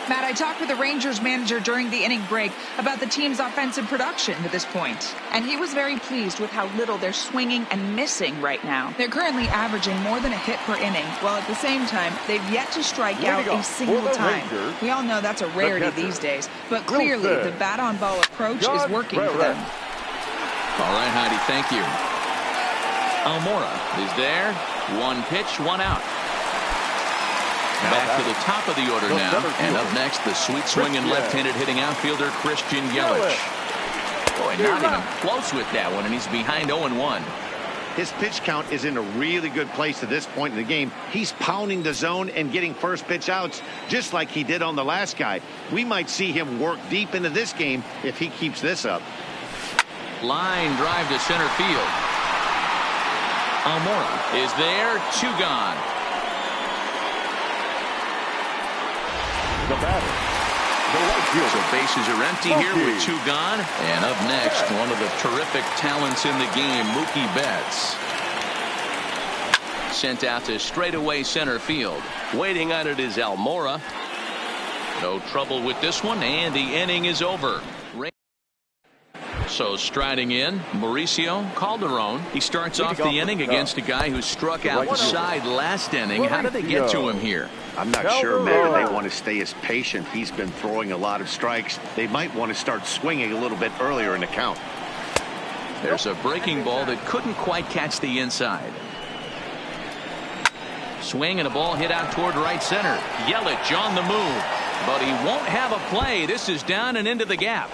Matt, I talked with the Rangers manager during the inning break about the team's offensive production to this point, and he was very pleased with how little they're swinging and missing right now. They're currently averaging more than a hit per inning, while at the same time, they've yet to strike out a single time. We all know that's a rarity these days, but clearly the bat-on-ball approach is working for them. All right, Heidi, thank you. Almora is there. 1 pitch, 1 out. Back to the top of the order now. And up next, the sweet swinging left-handed hitting outfielder Christian Yelich. Boy, not even close with that one, and he's behind 0-1. His pitch count is in a really good place at this point in the game. He's pounding the zone and getting first pitch outs just like he did on the last guy. We might see him work deep into this game if he keeps this up. Line drive to center field. Almora is there. 2 gone. The batter, the right fielder. So bases are empty here with 2 gone. And up next, one of the terrific talents in the game, Mookie Betts. Sent out to straightaway center field. Waiting on it is Almora. No trouble with this one, and the inning is over. So striding in, Mauricio Calderon. He starts off the inning against a guy who struck outside last inning. How did they get to him here? I'm not sure, Matt. They want to stay as patient. He's been throwing a lot of strikes. They might want to start swinging a little bit earlier in the count. There's a breaking ball that couldn't quite catch the inside. Swing and a ball hit out toward right center. Yelich on the move, but he won't have a play. This is down and into the gap.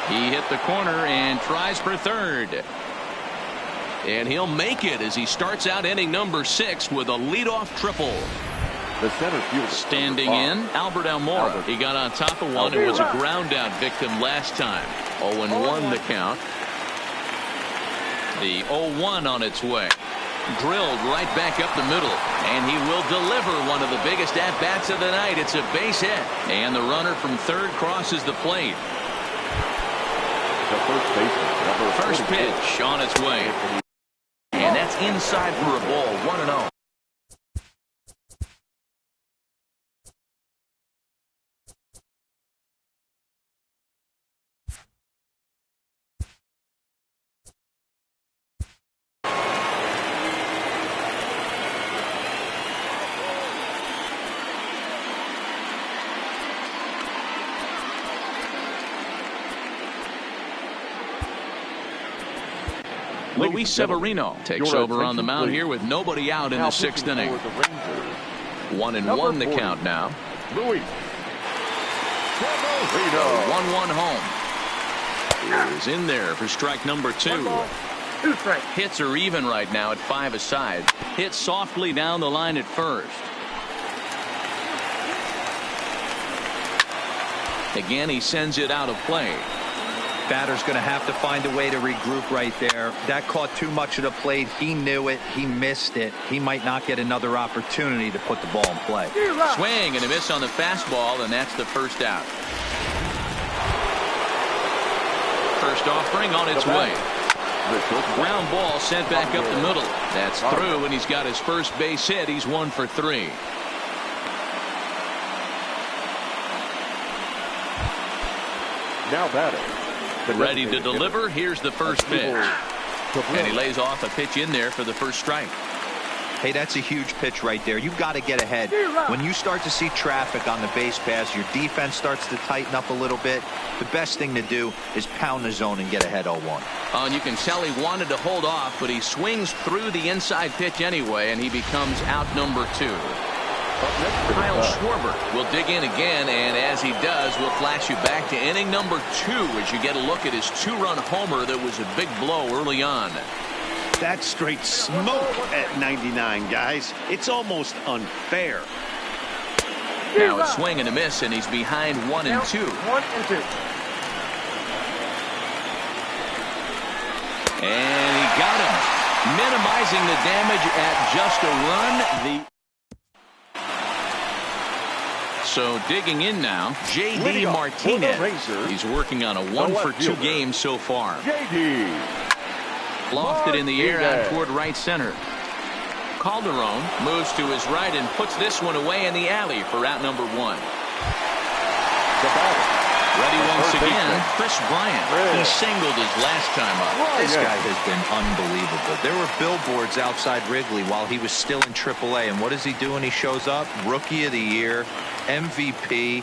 He hit the corner and tries for third. And he'll make it as he starts out inning number 6 with a leadoff triple. The center fielder standing in, Albert Almora. He got on top of one and was a ground out victim last time. 0-1 the count. The 0-1 on its way. Drilled right back up the middle, and he will deliver one of the biggest at-bats of the night. It's a base hit, and the runner from third crosses the plate. The first baseman, First pitch on its way, and that's inside for a ball. 1-0. Luis Severino takes over on the mound here with nobody out in the sixth inning. 1-1 the count now. Luis Severino. 1-1 home. Is in there for strike number 2. Hits are even right now at 5 aside. Hit softly down the line at first. Again, he sends it out of play. Batter's going to have to find a way to regroup right there. That caught too much of the plate. He knew it. He missed it. He might not get another opportunity to put the ball in play. Swing and a miss on the fastball, and that's the first out. First offering on its way. Ground ball sent back up the middle. That's through, and he's got his first base hit. He's 1 for 3. Now batting. Ready to deliver. Here's the first pitch. And he lays off a pitch in there for the first strike. Hey, that's a huge pitch right there. You've got to get ahead. When you start to see traffic on the base paths, your defense starts to tighten up a little bit. The best thing to do is pound the zone and get ahead 0-1. And you can tell he wanted to hold off, but he swings through the inside pitch anyway, and he becomes out number 2. Kyle Schwarber will dig in again, and as he does, we'll flash you back to inning number 2 as you get a look at his 2-run homer that was a big blow early on. That's straight smoke at 99, guys. It's almost unfair. Now a swing and a miss, and he's behind 1-2. 1-2. And he got him, minimizing the damage at just a run. So digging in now, J.D. Martinez. He's working on a 1 for 2 game so far. J.D. Lofted in the air out toward right center. Calderon moves to his right and puts this one away in the alley for out number 1. Ready once again, Chris Bryant. He singled his last time up. This guy has been unbelievable. There were billboards outside Wrigley while he was still in AAA, and what does he do when he shows up? Rookie of the Year, MVP.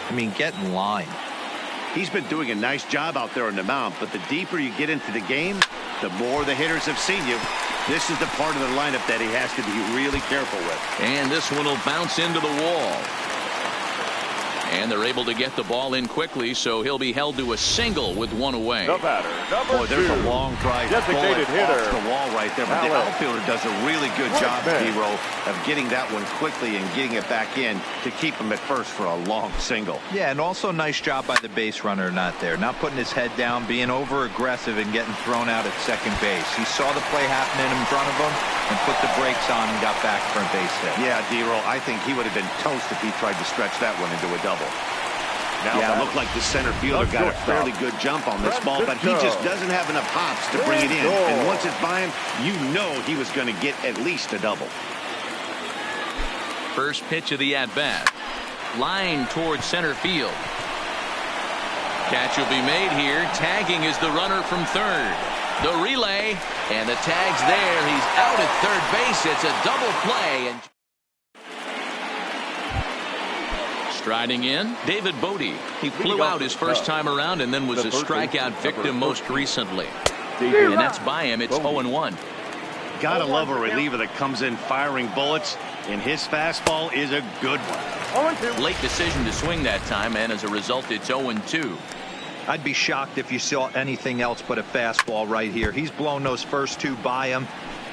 I mean, get in line. He's been doing a nice job out there on the mound, but the deeper you get into the game, the more the hitters have seen you. This is the part of the lineup that he has to be really careful with. And this one will bounce into the wall. And they're able to get the ball in quickly, so he'll be held to a single with 1 away. The batter, Boy, there's a long drive designated hitter off the wall right there, but the outfielder does a really good job, Hero, of getting that one quickly and getting it back in to keep him at first for a long single. Yeah, and also nice job by the base runner not there. Not putting his head down, being over-aggressive and getting thrown out at second base. He saw the play happening in front of him and put the brakes on and got back for a base hit. Yeah, Hero, I think he would have been toast if he tried to stretch that one into a double. Now it looked like the center fielder got a fairly good jump on this ball, but he just doesn't have enough hops to bring it in. And once it's by him, you know he was going to get at least a double. First pitch of the at-bat. Line towards center field. Catch will be made here. Tagging is the runner from third. The relay, and the tag's there. He's out at third base. It's a double play. And striding in, David Bodie. He flew out his first time around and then was a strikeout victim most recently. And that's by him. It's 0-1. Gotta love a reliever that comes in firing bullets, and his fastball is a good one. Late decision to swing that time, and as a result, it's 0-2. I'd be shocked if you saw anything else but a fastball right here. He's blown those first 2 by him.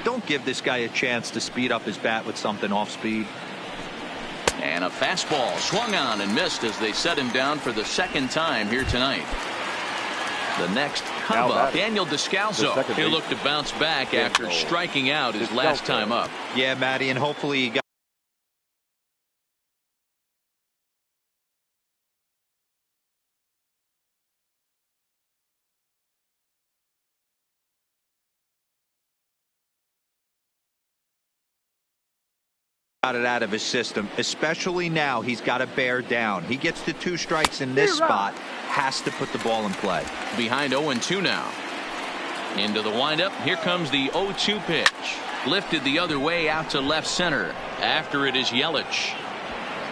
Don't give this guy a chance to speed up his bat with something off speed. And a fastball swung on and missed as they set him down for the second time here tonight. The next Cub up. Daniel Descalzo. He'll look to bounce back after striking out his last time up. Yeah, Matty, and hopefully he got it out of his system, especially now. He's got to bear down. He gets to 2 strikes in this spot, has to put the ball in play. Behind 0-2 now. Into the windup. Here comes the 0-2 pitch. Lifted the other way out to left center. After it is Yelich.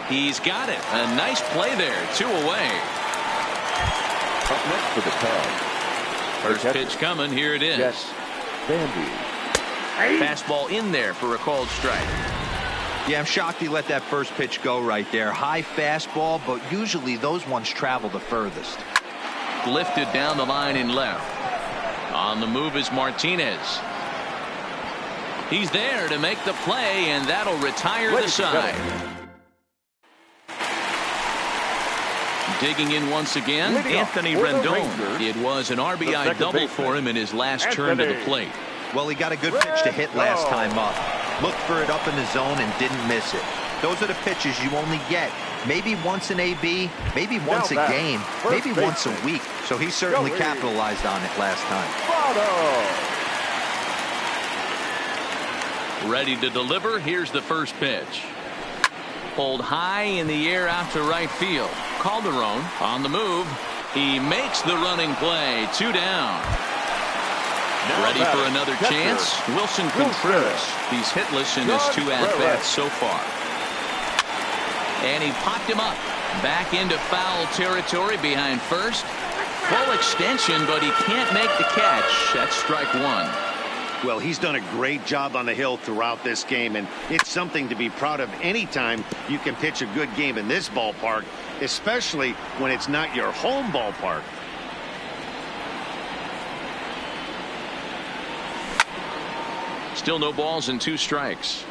He's got it. A nice play there. 2 away. Up next for the Cubs. First pitch coming. Here it is. Fastball in there for a called strike. Yeah, I'm shocked he let that first pitch go right there. High fastball, but usually those ones travel the furthest. Lifted down the line in left. On the move is Martinez. He's there to make the play, and that'll retire the side. Digging in once again, Anthony Rendon. It was an RBI double for him in his last turn to the plate. Well, he got a good pitch to hit last time up. Looked for it up in the zone and didn't miss it. Those are the pitches you only get maybe once in AB, maybe once a game, maybe once a week. So he certainly capitalized on it last time. Ready to deliver. Here's the first pitch. Pulled high in the air out to right field. Calderon on the move. He makes the running play. 2 down. Ready for another chance. Wilson Contreras. He's hitless in his 2 at-bats so far. And he popped him up. Back into foul territory behind first. Full extension, but he can't make the catch. That's strike 1. Well, he's done a great job on the hill throughout this game, and it's something to be proud of anytime you can pitch a good game in this ballpark, especially when it's not your home ballpark. Still no balls and 2 strikes.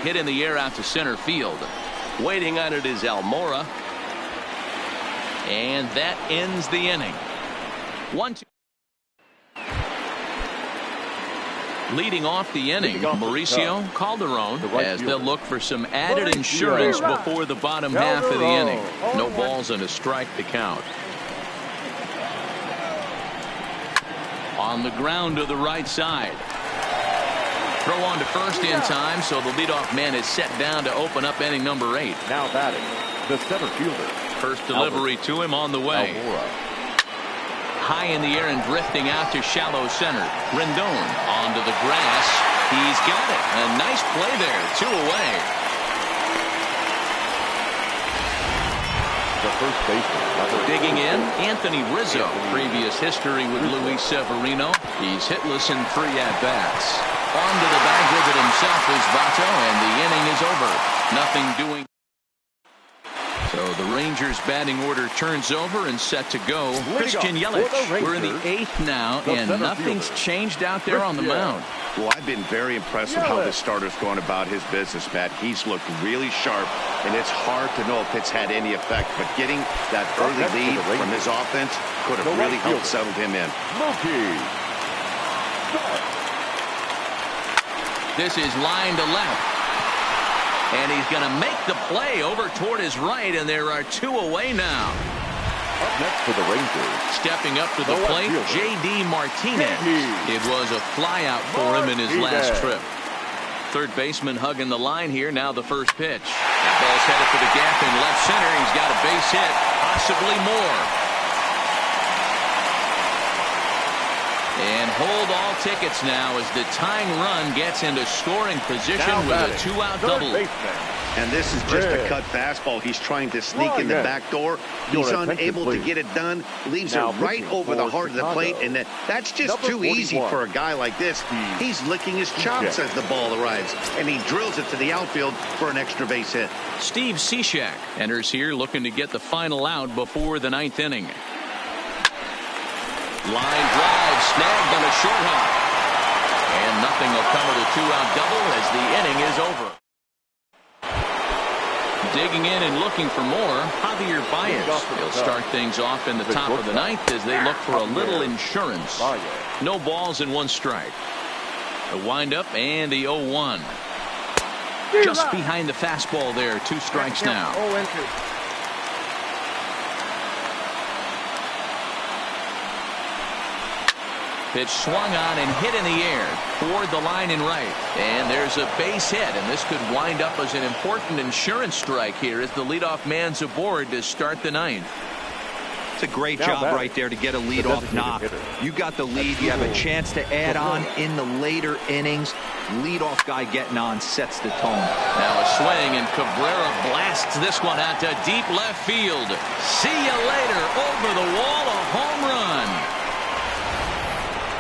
Hit in the air out to center field. Waiting on it is Almora. And that ends the inning. 1-2. Leading off the inning, Mauricio Calderon, as they'll look for some added insurance before the bottom half of the inning. No balls and a strike to count. On the ground to the right side. Throw on to first in time, so the leadoff man is set down to open up inning number 8. Now batting, the center fielder. First delivery to him on the way. High in the air and drifting out to shallow center. Rendon onto the grass. He's got it. A nice play there. 2 away. The first baseman. Digging in, Anthony Rizzo. Previous history with Luis Severino. He's hitless in 3 at-bats. Onto the bag with it himself is Vato, and the inning is over. Nothing doing. So the Rangers batting order turns over and set to go. Christian Yelich. We're in the 8th now, and nothing's changed out there on the mound. Well, I've been very impressed with how this starter's going about his business, Matt. He's looked really sharp, and it's hard to know if it's had any effect. But getting that early lead from his offense could have really helped settle him in. This is line to left. And he's going to make the play over toward his right, and there are 2 away now. Up next for the Rangers. Stepping up to the plate, J.D. Martinez. It was a flyout for him in his last trip. Third baseman hugging the line here. Now the first pitch. That ball's headed for the gap in left center. He's got a base hit, possibly more. And hold all tickets now as the tying run gets into scoring position with a 2-out double. And this is just a cut fastball. He's trying to sneak in the back door. He's unable to get it done. Leaves it right over the heart of the plate. And that's just too easy for a guy like this. He's licking his chops as the ball arrives. And he drills it to the outfield for an extra base hit. Steve Cishek enters here looking to get the final out before the 9th inning. Line drive snagged on a short hop. And nothing will come of the 2-out double as the inning is over. Digging in and looking for more, Javier Baez. He'll start things off in the top of the ninth as they look for a little insurance. No balls and 1 strike. The windup and the 0-1. Just behind the fastball there. 2 strikes now. Pitch swung on and hit in the air toward the line and right. And there's a base hit, and this could wind up as an important insurance strike here as the leadoff man's aboard to start the ninth. It's a great job right there to get a leadoff knock. You got the lead. You have a chance to add on in the later innings. Leadoff guy getting on sets the tone. Now a swing, and Cabrera blasts this one out to deep left field. See you later. Over the wall, a home run.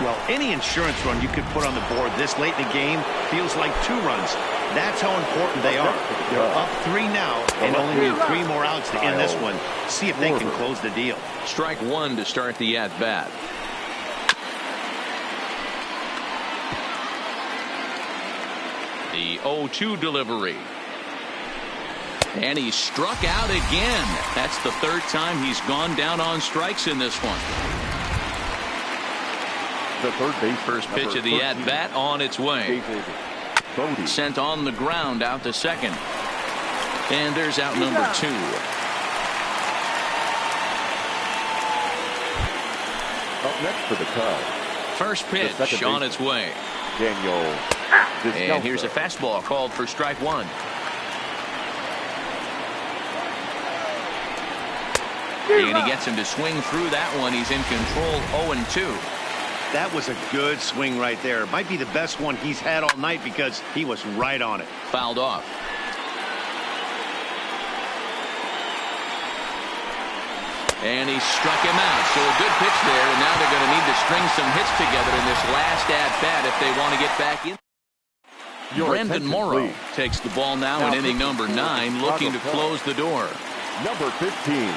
Well, any insurance run you could put on the board this late in the game feels like 2 runs. That's how important they are. They're up 3 now and only need 3 more outs to end this one. See if they can close the deal. Strike 1 to start the at-bat. The 0-2 delivery. And he struck out again. That's the 3rd time he's gone down on strikes in this one. The third base. First pitch of the at-bat on its way. Sent on the ground out to second. And there's out number 2. Up next for the Cubs. First pitch on its way. Daniel. And here's a fastball called for strike 1. And he gets him to swing through that one. He's in control 0-2. That was a good swing right there. Might be the best one he's had all night because he was right on it. Fouled off. And he struck him out. So a good pitch there, and now they're going to need to string some hits together in this last at-bat if they want to get back in. Brandon Morrow takes the ball now in inning number 9, looking to close the door. Number 15.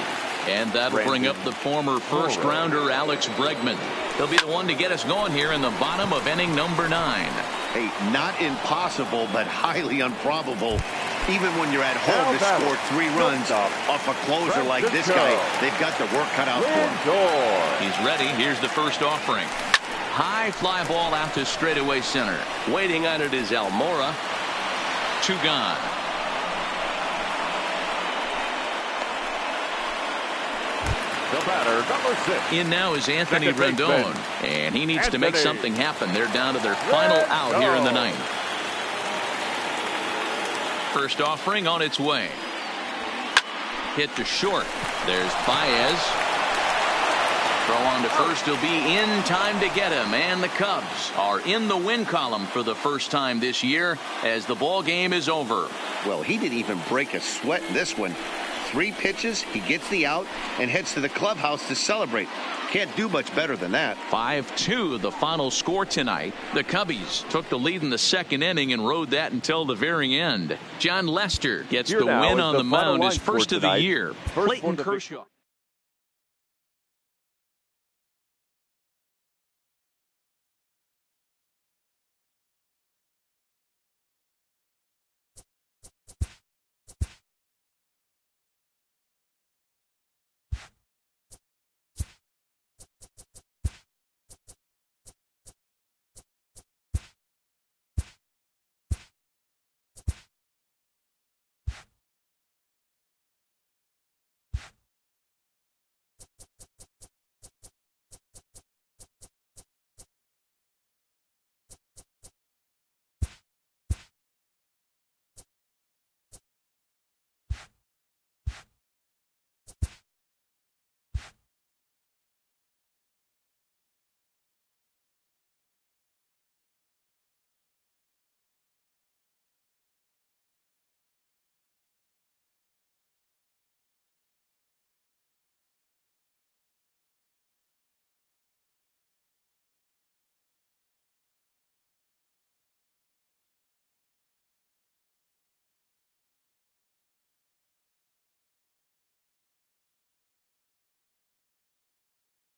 And that'll bring up the former first-rounder Alex Bregman. He'll be the one to get us going here in the bottom of inning number 9. Hey, not impossible, but highly improbable. Even when you're at home to score 3 runs off a closer like this guy, they've got their work cut out for him. He's ready. Here's the first offering. High fly ball out to straightaway center. Waiting on it is Almora. 2 gone. The batter, number 6. In now is Anthony Rendon, and he needs to make something happen. They're down to their final out here in the 9th. First offering on its way. Hit to short. There's Baez. Throw on to first. He'll be in time to get him, and the Cubs are in the win column for the first time this year as the ball game is over. Well, he didn't even break a sweat in this one. 3 pitches, he gets the out and heads to the clubhouse to celebrate. Can't do much better than that. 5-2 the final score tonight. The Cubbies took the lead in the 2nd inning and rode that until the very end. John Lester gets the win on the mound, his first of the year. Clayton Kershaw.